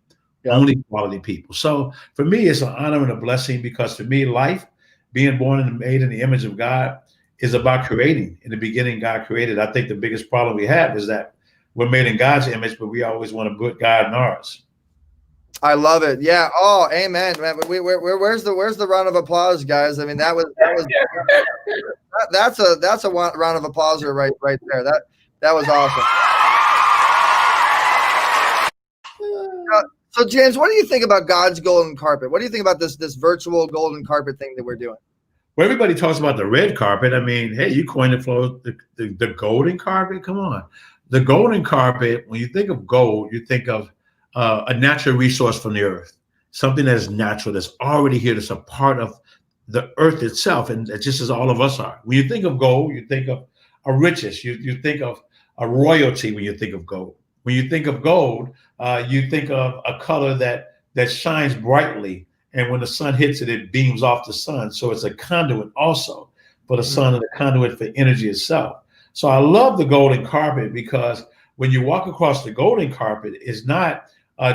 only quality people. So for me, it's an honor and a blessing, because for me, life, being born and made in the image of God, is about creating. In the beginning, God created. I think the biggest problem we have is that we're made in God's image, but we always want to put God in ours. I love it. Yeah. Oh, amen, man. Where's the round of applause, guys? I mean, that's a round of applause right there. That was awesome. So, James, what do you think about God's golden carpet? What do you think about this virtual golden carpet thing that we're doing? Well, everybody talks about the red carpet. I mean, hey, you coined the flow, the golden carpet. Come on. The golden carpet, when you think of gold, you think of a natural resource from the earth, something that is natural, that's already here, that's a part of the earth itself, and just as all of us are. When you think of gold, you think of a riches. You think of a royalty when you think of gold. When you think of gold, you think of a color that shines brightly, and when the sun hits it, it beams off the sun. So it's a conduit also for the sun, and a conduit for energy itself. So I love the golden carpet, because when you walk across the golden carpet, it's not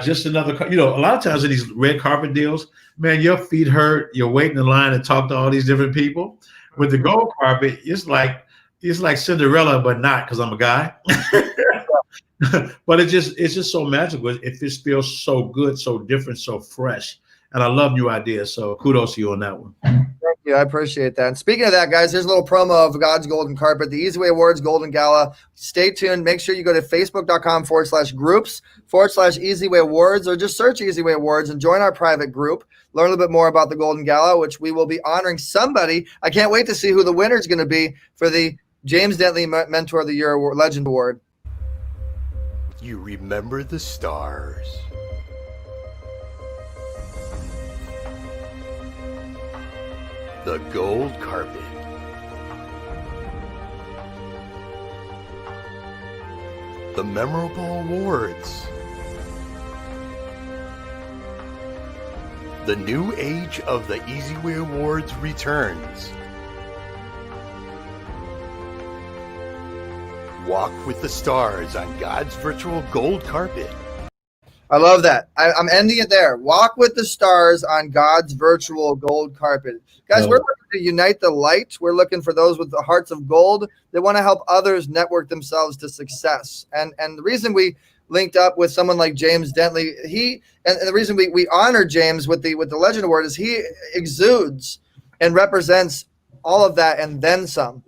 just another, a lot of times in these red carpet deals, man, your feet hurt, you're waiting in line to talk to all these different people. With the gold carpet, it's like Cinderella, but not, because I'm a guy. But it's just so magical. It just feels so good, so different, so fresh. And I love new ideas. So kudos to you on that one. Thank you. I appreciate that. And speaking of that, guys, here's a little promo of God's Golden Carpet, the eZWay Awards Golden Gala. Stay tuned. Make sure you go to facebook.com/groups/eZWay Awards, or just search eZWay Awards and join our private group. Learn a little bit more about the Golden Gala, which we will be honoring somebody. I can't wait to see who the winner is going to be for the James Dentley Mentor of the Year Legend Award. You remember the stars. The gold carpet. The memorable awards. The new age of the eZWay Awards returns. Walk with the stars on God's virtual gold carpet. I love that. I'm ending it there. Walk with the stars on God's virtual gold carpet. Guys, we're looking to unite the light. We're looking for those with the hearts of gold that want to help others network themselves to success. And the reason we linked up with someone like James Dentley, and the reason we honor James with the Legend Award is he exudes and represents all of that and then some.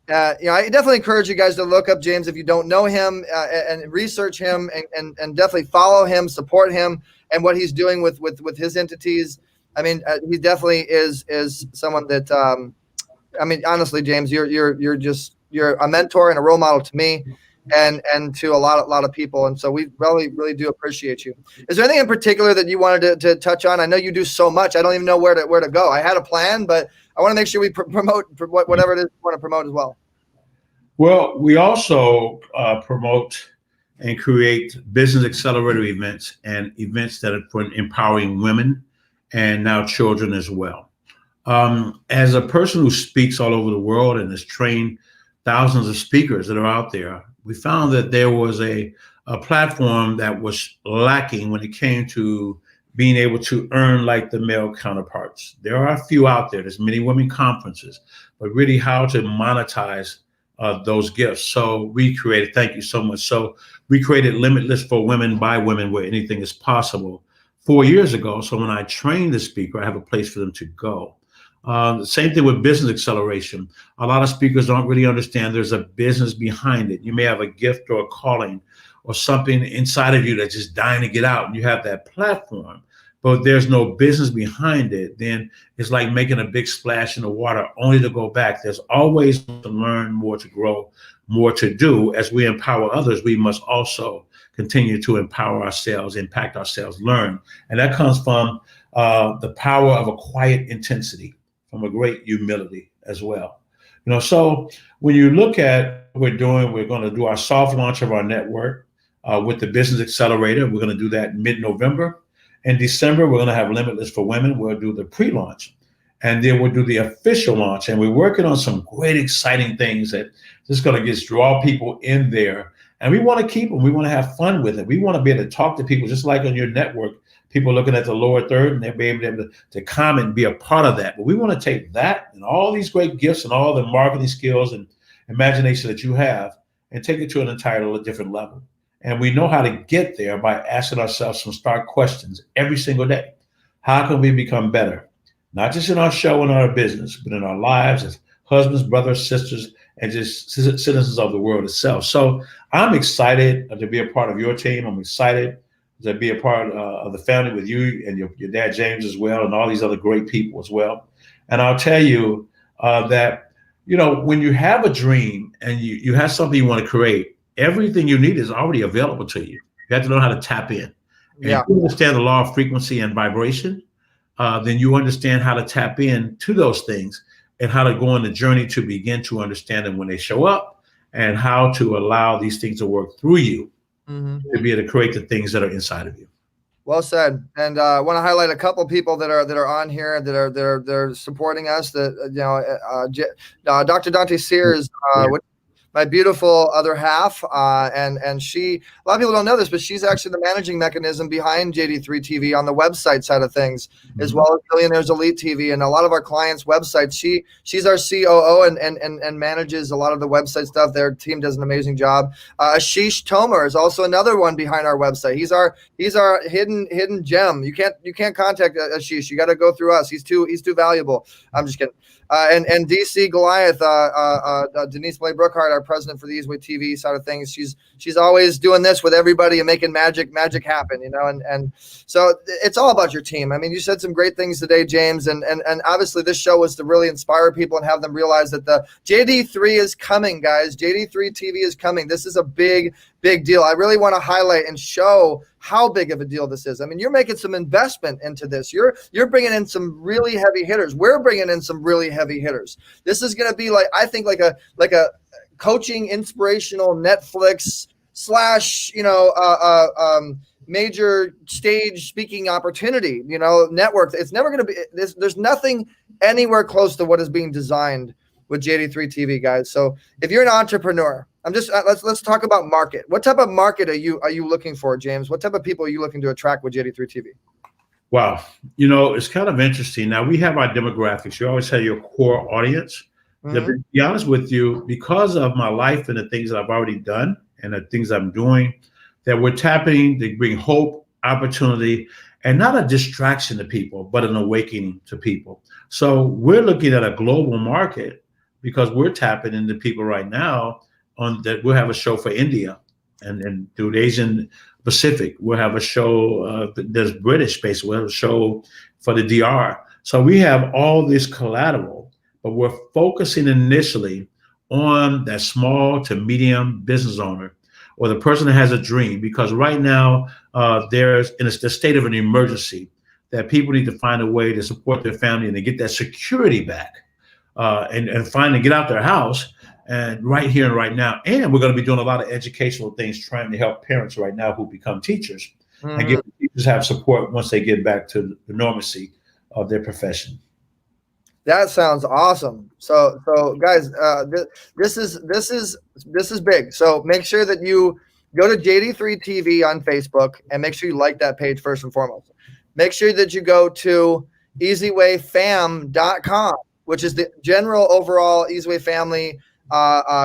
I definitely encourage you guys to look up James if you don't know him, and research him, and definitely follow him, support him, and what he's doing with his entities. I mean, he definitely is someone that. I mean, honestly, James, you're a mentor and a role model to me, and to a lot of people, and so we really do appreciate you. Is there anything in particular that you wanted to touch on? I know you do so much. I don't even know where to go. I had a plan, but I want to make sure we promote whatever it is you want to promote as well. Well, we also promote and create business accelerator events and events that are for empowering women and now children as well. As a person who speaks all over the world and has trained thousands of speakers that are out there, we found that there was a platform that was lacking when it came to being able to earn like the male counterparts. There are a few out there. There's many women conferences, but really how to monetize those gifts. So we created, thank you so much. So we created Limitless for Women by Women, where anything is possible 4 years ago. So when I train the speaker, I have a place for them to go. The same thing with business acceleration. A lot of speakers don't really understand there's a business behind it. You may have a gift or a calling or something inside of you that's just dying to get out, and you have that platform, but there's no business behind it. Then it's like making a big splash in the water only to go back. There's always to learn, more to grow, more to do. As we empower others, we must also continue to empower ourselves, impact ourselves, learn. And that comes from the power of a quiet intensity, from a great humility as well. So when you look at what we're doing, we're going to do our soft launch of our network with the Business Accelerator. We're going to do that mid-November. In December, we're going to have Limitless for Women. We'll do the pre-launch, and then we'll do the official launch. And we're working on some great, exciting things that just going to just draw people in there. And we want to keep them. We want to have fun with it. We want to be able to talk to people, just like on your network, people looking at the lower third, and they'll be able to comment and be a part of that. But we want to take that and all these great gifts and all the marketing skills and imagination that you have and take it to an entirely different level. And we know how to get there by asking ourselves some stark questions every single day. How can we become better? Not just in our show and our business, but in our lives as husbands, brothers, sisters, and just citizens of the world itself. So I'm excited to be a part of your team. I'm excited to be a part of the family with you and your dad, James, as well, and all these other great people as well. And I'll tell you that, when you have a dream and you have something you want to create, everything you need is already available to you. You have to know how to tap in. And if you understand the law of frequency and vibration, then you understand how to tap in to those things and how to go on the journey to begin to understand them when they show up, and how to allow these things to work through you to be able to create the things that are inside of you. Well said. And I want to highlight a couple people that are on here that are supporting us. That Dr. Dante Sears. my beautiful other half, and she, a lot of people don't know this, but she's actually the managing mechanism behind JD3 TV on the website side of things, as well as Millionaires Elite TV and a lot of our clients' websites. She's our COO and manages a lot of the website stuff. Their team does an amazing job. Ashish Tomer is also another one behind our website. He's our hidden gem. You can't contact Ashish. You got to go through us. He's too valuable. I'm just kidding. And DC Goliath, Denise Blay Brookhart, our president for the eZWay TV side of things. She's always doing this with everybody and making magic happen, and so it's all about your team. I mean, you said some great things today, James, and obviously this show was to really inspire people and have them realize that the JD3 is coming, guys. JD3 TV is coming. This is a big deal. I really want to highlight and show how big of a deal this is. I mean, you're making some investment into this. You're bringing in some really heavy hitters. We're bringing in some really heavy hitters. This is going to be like a coaching, inspirational Netflix / major stage speaking opportunity, network. It's never going to be this. There's nothing anywhere close to what is being designed with JD3 TV, guys. So if you're an entrepreneur, let's talk about market. What type of market are you looking for, James? What type of people are you looking to attract with JD3 TV? Wow. It's kind of interesting. Now we have our demographics. You always have your core audience. Mm-hmm. To be honest with you, because of my life and the things that I've already done and the things I'm doing, that we're tapping to bring hope, opportunity, and not a distraction to people, but an awakening to people. So we're looking at a global market because we're tapping into people right now on that. We'll have a show for India and through the Asian Pacific. We'll have a show, there's British space. We'll have a show for the DR. So we have all this collateral, but we're focusing initially on that small to medium business owner or the person that has a dream, because right now there's in the state of an emergency that people need to find a way to support their family and to get that security back and finally get out their house and right here and right now. And we're going to be doing a lot of educational things, trying to help parents right now who become teachers and give teachers have support once they get back to the normalcy of their profession. That sounds awesome. So guys, this is big. So make sure that you go to JD3 TV on Facebook and make sure you like that page first and foremost. Make sure that you go to eZWayFam.com, which is the general overall eZWay family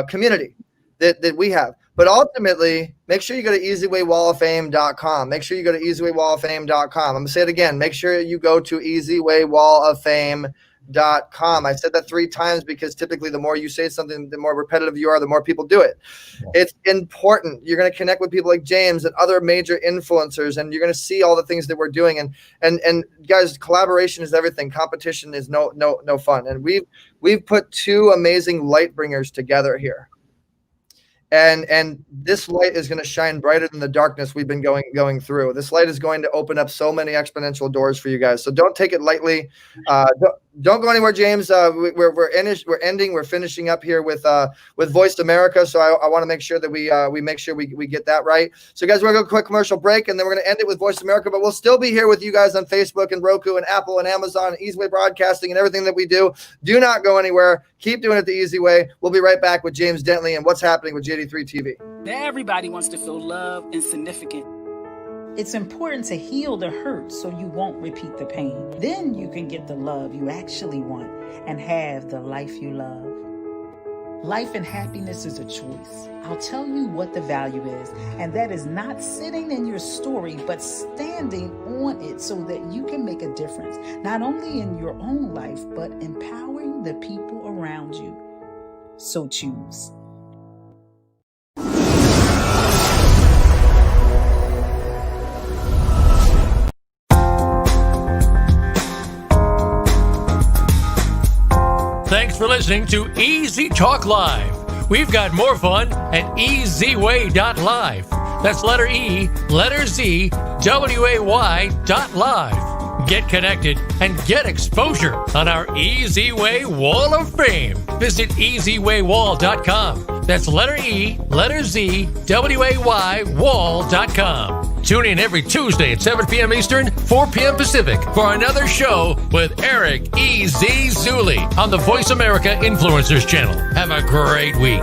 community that we have. But ultimately, make sure you go to eZWayWallOfFame.com. Make sure you go to eZWayWallOfFame.com. I'm going to say it again. Make sure you go to eZWayWallOfFame.com. I said that 3 times because typically the more you say something, the more repetitive you are, the more people do it. It's important. You're going to connect with people like James and other major influencers, and you're going to see all the things that we're doing. And guys, collaboration is everything. Competition is no fun. And we've put 2 amazing light bringers together here. And this light is going to shine brighter than the darkness we've been going through. This light is going to open up so many exponential doors for you guys. So don't take it lightly. Don't go anywhere, James. We're finishing up here with Voice America. So I want to make sure that we make sure we get that right. So guys, we're going to go a quick commercial break, and then we're going to end it with Voice America. But we'll still be here with you guys on Facebook and Roku and Apple and Amazon and eZWay Broadcasting and everything that we do. Do not go anywhere. Keep doing it the easy way. We'll be right back with James Dentley and what's happening with JD3 TV. Everybody wants to feel loved and significant. It's important to heal the hurt so you won't repeat the pain. Then you can get the love you actually want and have the life you love. Life and happiness is a choice. I'll tell you what the value is, and that is not sitting in your story, but standing on it so that you can make a difference, not only in your own life, but empowering the people around you. So choose. Thanks for listening to Easy Talk Live. We've got more fun at eZWay.live. That's letter E, letter Z, WAY.live. Get connected and get exposure on our eZWay Wall of Fame. Visit eZWayWall.com. That's letter E, letter Z, WAY Wall.com. Tune in every Tuesday at 7 p.m. Eastern, 4 p.m. Pacific for another show with Eric eZWay on the Voice America Influencers channel. Have a great week.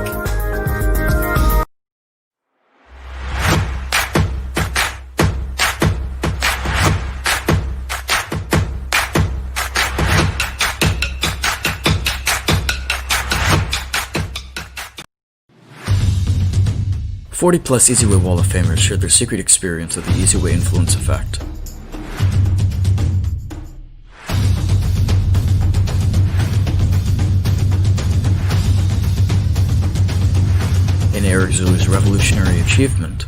40 plus eZWay Wall of Famers shared their secret experience of the eZWay influence effect. In Eric Zuley's revolutionary achievement,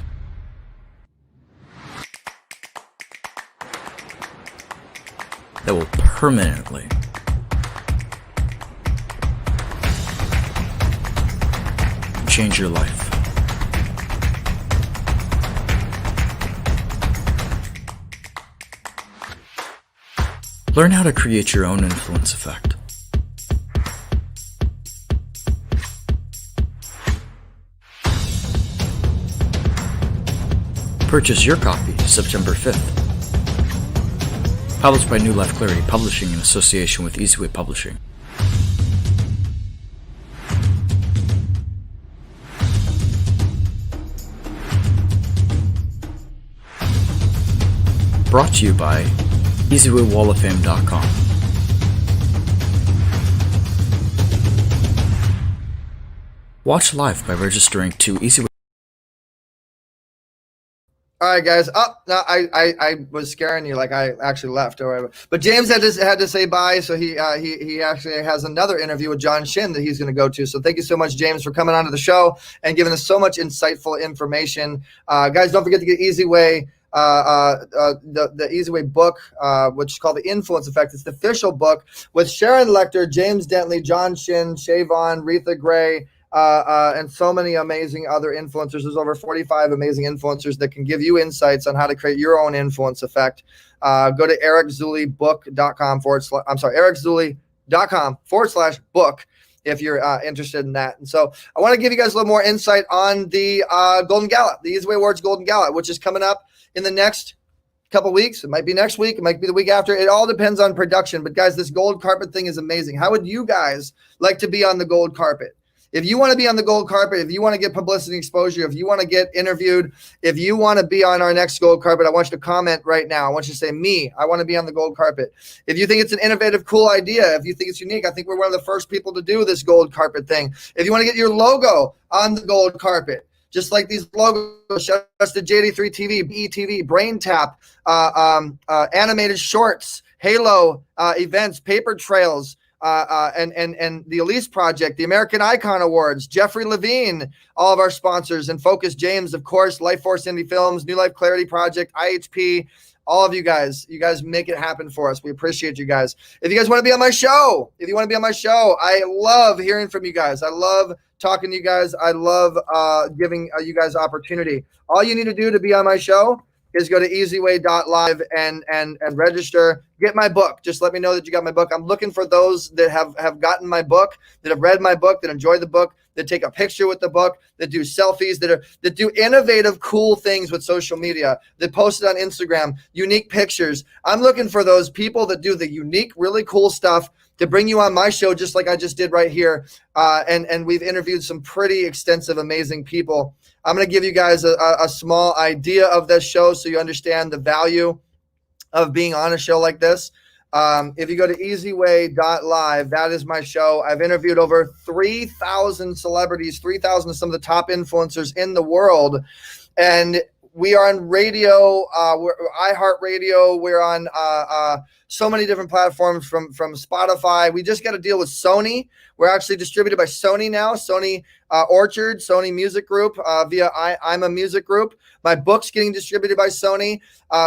that will permanently change your life. Learn how to create your own influence effect. Purchase your copy September 5th. Published by New Life Clarity Publishing in association with eZWay Publishing. Brought to you by eZWayWallOfFame.com. Watch live by registering to eZWay. All right, guys. No, I was scaring you like I actually left or whatever. But James had to say bye, so he actually has another interview with John Shin that he's going to go to. So thank you so much, James, for coming onto the show and giving us so much insightful information. Guys, don't forget to get eZWay. The eZWay book, which is called The Influence Effect. It's the official book with Sharon Lecter, James Dentley, John Shin, Shavon, Retha Gray, and so many amazing other influencers. There's over 45 amazing influencers that can give you insights on how to create your own influence effect. Go to ericzuleybook.com ericzuley.com/book if you're interested in that. And so I want to give you guys a little more insight on the Golden Gala, the eZWay Awards Golden Gala, which is coming up in the next couple weeks. It might be next week. It might be the week after. It all depends on production. But guys, this gold carpet thing is amazing. How would you guys like to be on the gold carpet? If you want to be on the gold carpet, if you want to get publicity exposure, if you want to get interviewed, if you want to be on our next gold carpet, I want you to comment right now. I want you to say, me, I want to be on the gold carpet. If you think it's an innovative, cool idea, if you think it's unique, I think we're one of the first people to do this gold carpet thing. If you want to get your logo on the gold carpet, just like these logos, shout out to JD3 TV, BETV, Brain Tap, animated shorts, Halo events, paper trails, and the Elise Project, the American Icon Awards, Jeffrey Levine, all of our sponsors, and Focus James, of course, Life Force Indie Films, New Life Clarity Project, IHP, all of you guys make it happen for us. We appreciate you guys. If you guys want to be on my show, I love hearing from you guys. I love talking to you guys. I love giving you guys opportunity. All you need to do to be on my show is go to eZWay.live and register. Get my book. Just let me know that you got my book. I'm looking for those that have gotten my book, that have read my book, that enjoy the book, that take a picture with the book, that do selfies, that do innovative, cool things with social media, that post it on Instagram, unique pictures. I'm looking for those people that do the unique, really cool stuff to bring you on my show, just like I just did right here. And we've interviewed some pretty extensive, amazing people. I'm going to give you guys a small idea of this show so you understand the value of being on a show like this. If you go to eZWay.live, that is my show. I've interviewed over 3,000 celebrities, 3,000 of some of the top influencers in the world. And we are on radio, we're iHeartRadio. We're on so many different platforms from Spotify. We just got a deal with Sony. We're actually distributed by Sony now, Sony Orchard, Sony Music Group via I'm a Music Group. My book's getting distributed by Sony.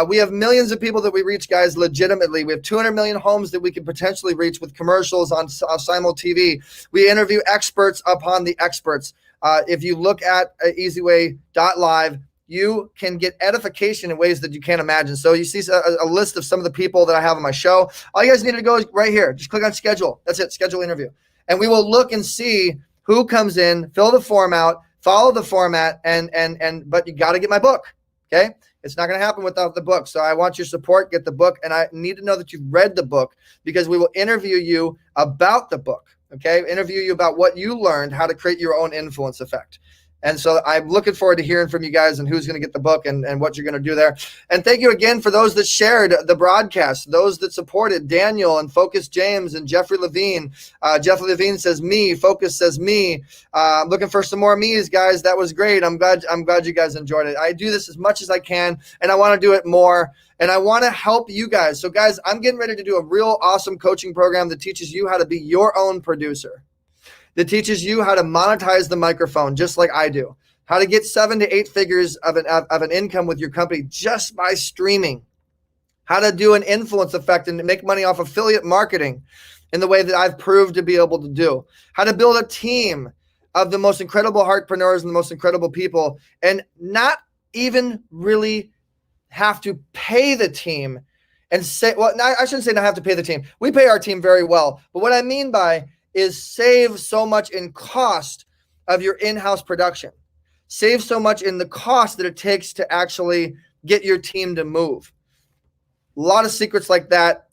We have millions of people that we reach, guys, legitimately. We have 200 million homes that we could potentially reach with commercials on Simul TV. We interview experts upon the experts. If you look at eZWay.live, you can get edification in ways that you can't imagine. So you see a list of some of the people that I have on my show. All you guys need to go is right here. Just click on schedule. That's it, schedule interview. And we will look and see who comes in, fill the form out, follow the format, but you got to get my book, okay? It's not going to happen without the book. So I want your support. Get the book, and I need to know that you've read the book because we will interview you about the book, okay? Interview you about what you learned, how to create your own influence effect. And so I'm looking forward to hearing from you guys and who's going to get the book and what you're going to do there. And thank you again for those that shared the broadcast, those that supported Daniel and Focus James and Jeffrey Levine. Jeffrey Levine says me, Focus says me. I'm looking for some more me's, guys. That was great. I'm glad you guys enjoyed it. I do this as much as I can, and I want to do it more. And I want to help you guys. So guys, I'm getting ready to do a real awesome coaching program that teaches you how to be your own producer, that teaches you how to monetize the microphone just like I do, how to get 7 to 8 figures of an income with your company just by streaming, how to do an influence effect and make money off affiliate marketing in the way that I've proved to be able to do, how to build a team of the most incredible heartpreneurs and the most incredible people and not even really have to pay the team and say, well, I shouldn't say not have to pay the team. We pay our team very well. But what I mean by is save so much in cost of your in-house production. Save so much in the cost that it takes to actually get your team to move. A lot of secrets like that,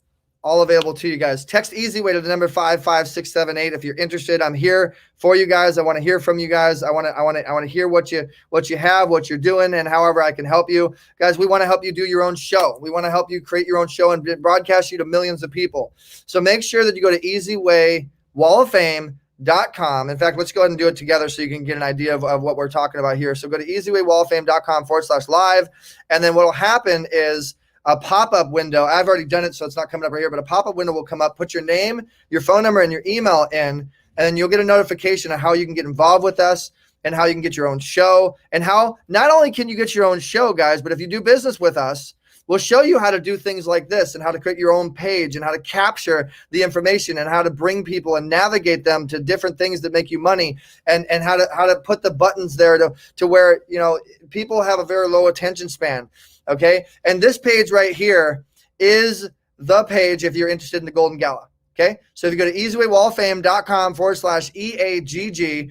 all available to you guys. Text eZWay to the number 55678 if you're interested. I'm here for you guys. I want to hear from you guys. I want to hear what you have, what you're doing, and however I can help you. Guys, we want to help you do your own show. We want to help you create your own show and broadcast you to millions of people. So make sure that you go to eZWay walloffame.com. In fact, let's go ahead and do it together so you can get an idea of what we're talking about here. So go to eZWayWallOfFame.com/live. And then what will happen is a pop-up window. I've already done it, so it's not coming up right here, but a pop-up window will come up. Put your name, your phone number, and your email in, and then you'll get a notification of how you can get involved with us and how you can get your own show and how not only can you get your own show, guys, but if you do business with us, we'll show you how to do things like this and how to create your own page and how to capture the information and how to bring people and navigate them to different things that make you money and how to put the buttons there to where, you know, people have a very low attention span. Okay. And this page right here is the page if you're interested in the Golden Gala. Okay. So if you go to eZWayWallOfFame.com/EAGG,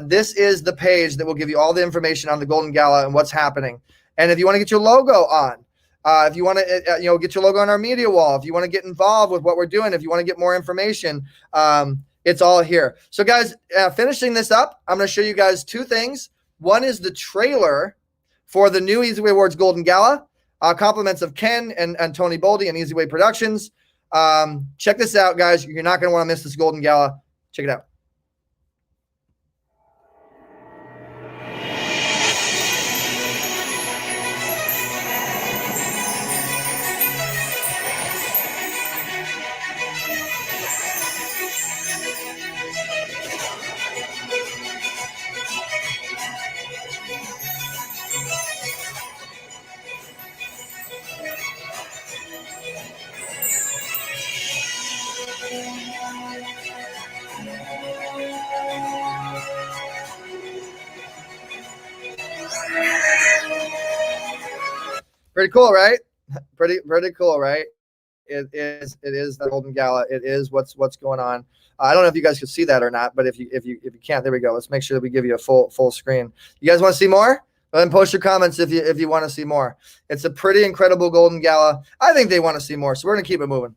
this is the page that will give you all the information on the Golden Gala and what's happening. And if you want to get your logo on, if you want to, get your logo on our media wall, if you want to get involved with what we're doing, if you want to get more information, it's all here. So guys, finishing this up, I'm going to show you guys 2 things. One is the trailer for the new eZWay Awards Golden Gala, compliments of Ken and Tony Boldy and eZWay Productions. Check this out, guys. You're not going to want to miss this Golden Gala. Check it out. Pretty cool, right? Pretty cool, right? It is the Golden Gala. It is what's going on. I don't know if you guys can see that or not, but if you can't, there we go. Let's make sure that we give you a full screen. You guys want to see more? Go ahead and post your comments if you want to see more. It's a pretty incredible Golden Gala. I think they want to see more, so we're gonna keep it moving.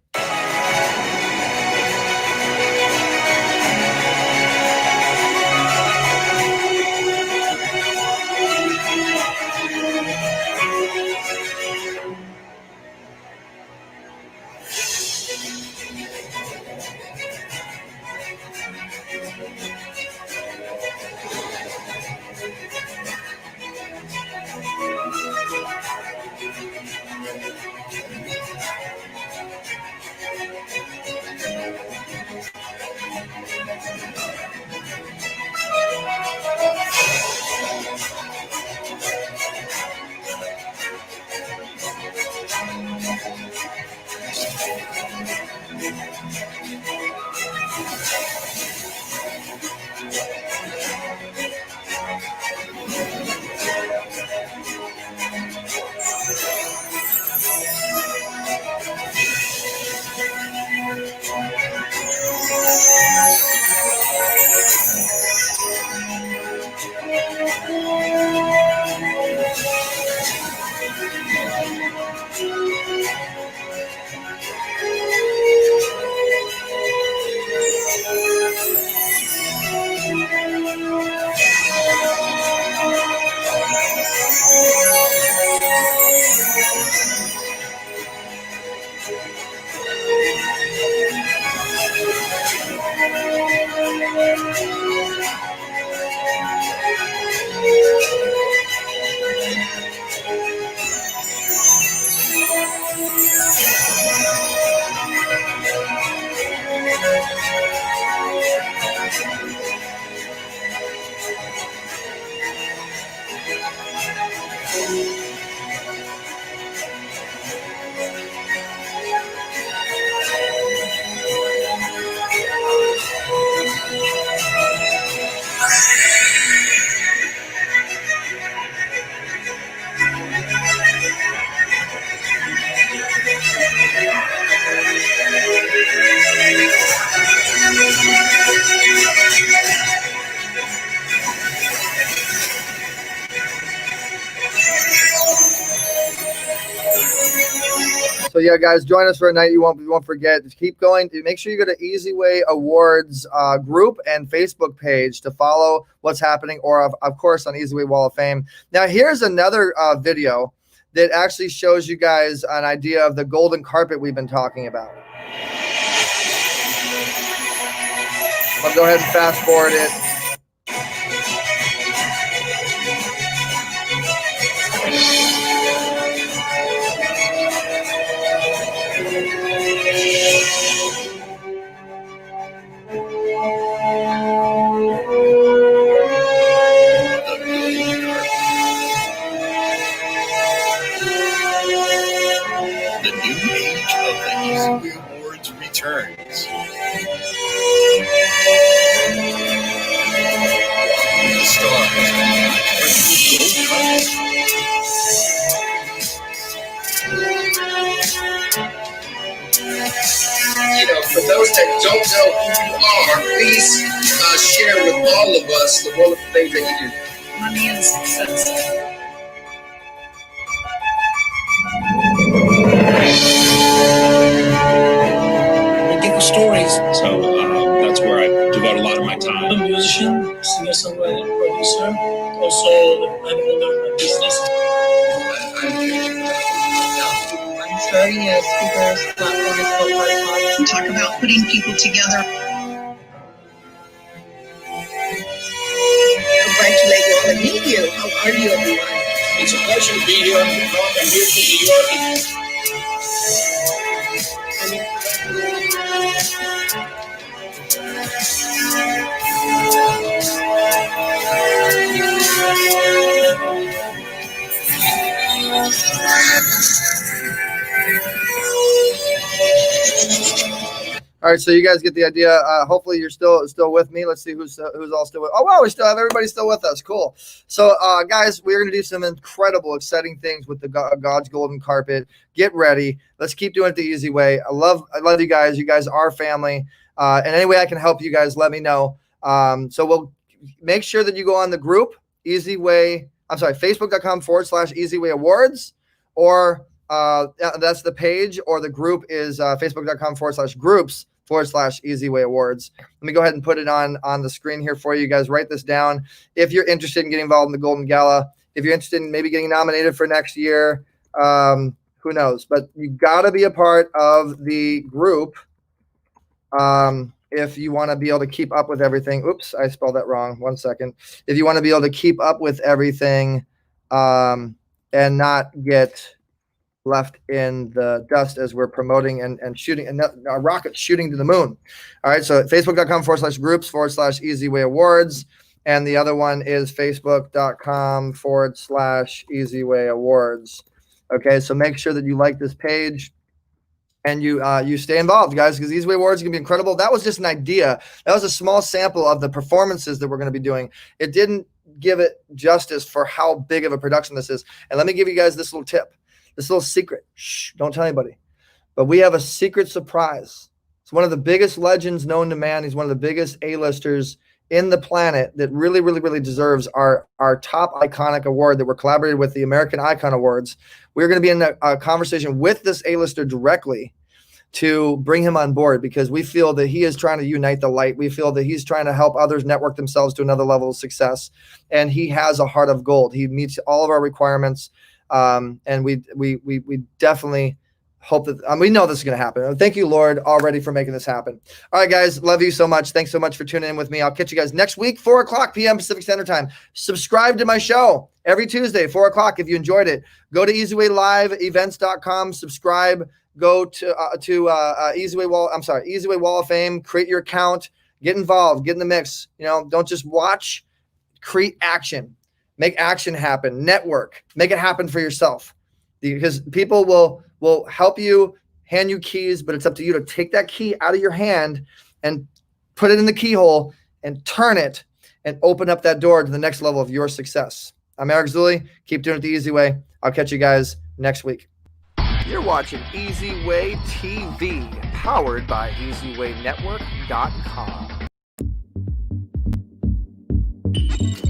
So yeah, guys, join us for a night you won't forget. Just keep going. Make sure you go to eZWay Awards group and Facebook page to follow what's happening, or of course on eZWay Wall of Fame. Now here's another video that actually shows you guys an idea of the golden carpet we've been talking about. I'll go ahead and fast forward it. The new age of the eZWay Awards returns. The For those that don't know who you are, please share with all of us the wonderful things that you do. Money and success. Different stories. So that's where I devote a lot of my time. I'm a musician, singer-songwriter, producer, also an owner of a business. Starting a speaker's platform is called Heart Talks. We talk about putting people together. Congratulate all of you. How are you, everyone? It's a pleasure to be here. I'm here from New York. All right, so you guys get the idea. Hopefully you're still with me. Let's see who's all still with. Oh wow, we still have everybody still with us. Cool. So guys, we're gonna do some incredible, exciting things with the God's golden carpet. Get ready. Let's keep doing it the easy way. I love you guys. You guys are family. And any way I can help you guys, let me know. So we'll make sure that you go on the group eZWay. I'm sorry, Facebook.com/eZWay Awards, or that's the page, or the group is Facebook.com/groups/eZWay Awards. Let me go ahead and put it on the screen here for you guys. Write this down. If you're interested in getting involved in the Golden Gala, if you're interested in maybe getting nominated for next year, who knows? But you got to be a part of the group if you want to be able to keep up with everything. Oops, I spelled that wrong. 1 second. If you want to be able to keep up with everything and not get left in the dust as we're promoting and shooting a rocket shooting to the moon. All right. So Facebook.com/groups/eZWay Awards. And the other one is Facebook.com/eZWay Awards. Okay. So make sure that you like this page and you stay involved, guys, because eZWay Awards can be incredible. That was just an idea. That was a small sample of the performances that we're going to be doing. It didn't give it justice for how big of a production this is. And let me give you guys this little tip. This little secret. Shh, don't tell anybody. But we have a secret surprise. It's one of the biggest legends known to man. He's one of the biggest A-listers in the planet that really, really, really deserves our top iconic award that we're collaborating with the American Icon Awards. We're going to be in a conversation with this A-lister directly to bring him on board, because we feel that he is trying to unite the light. We feel that he's trying to help others network themselves to another level of success. And he has a heart of gold. He meets all of our requirements. And we definitely hope that we know this is going to happen. Thank you, Lord, already for making this happen. All right, guys, love you so much. Thanks so much for tuning in with me. I'll catch you guys next week, 4:00 p.m. Pacific Standard Time. Subscribe to my show every Tuesday, 4:00 if you enjoyed it. Go to eZWayLiveEvents.com, subscribe, go to eZWay Wall of Fame, create your account, get involved, get in the mix. Don't just watch, create action, make action happen, network, make it happen for yourself, because people will help you, hand you keys, but it's up to you to take that key out of your hand and put it in the keyhole and turn it and open up that door to the next level of your success. I'm Eric Zulli. Keep doing it the easy way. I'll catch you guys next week. You're watching eZWay TV, powered by eZWayNetwork.com.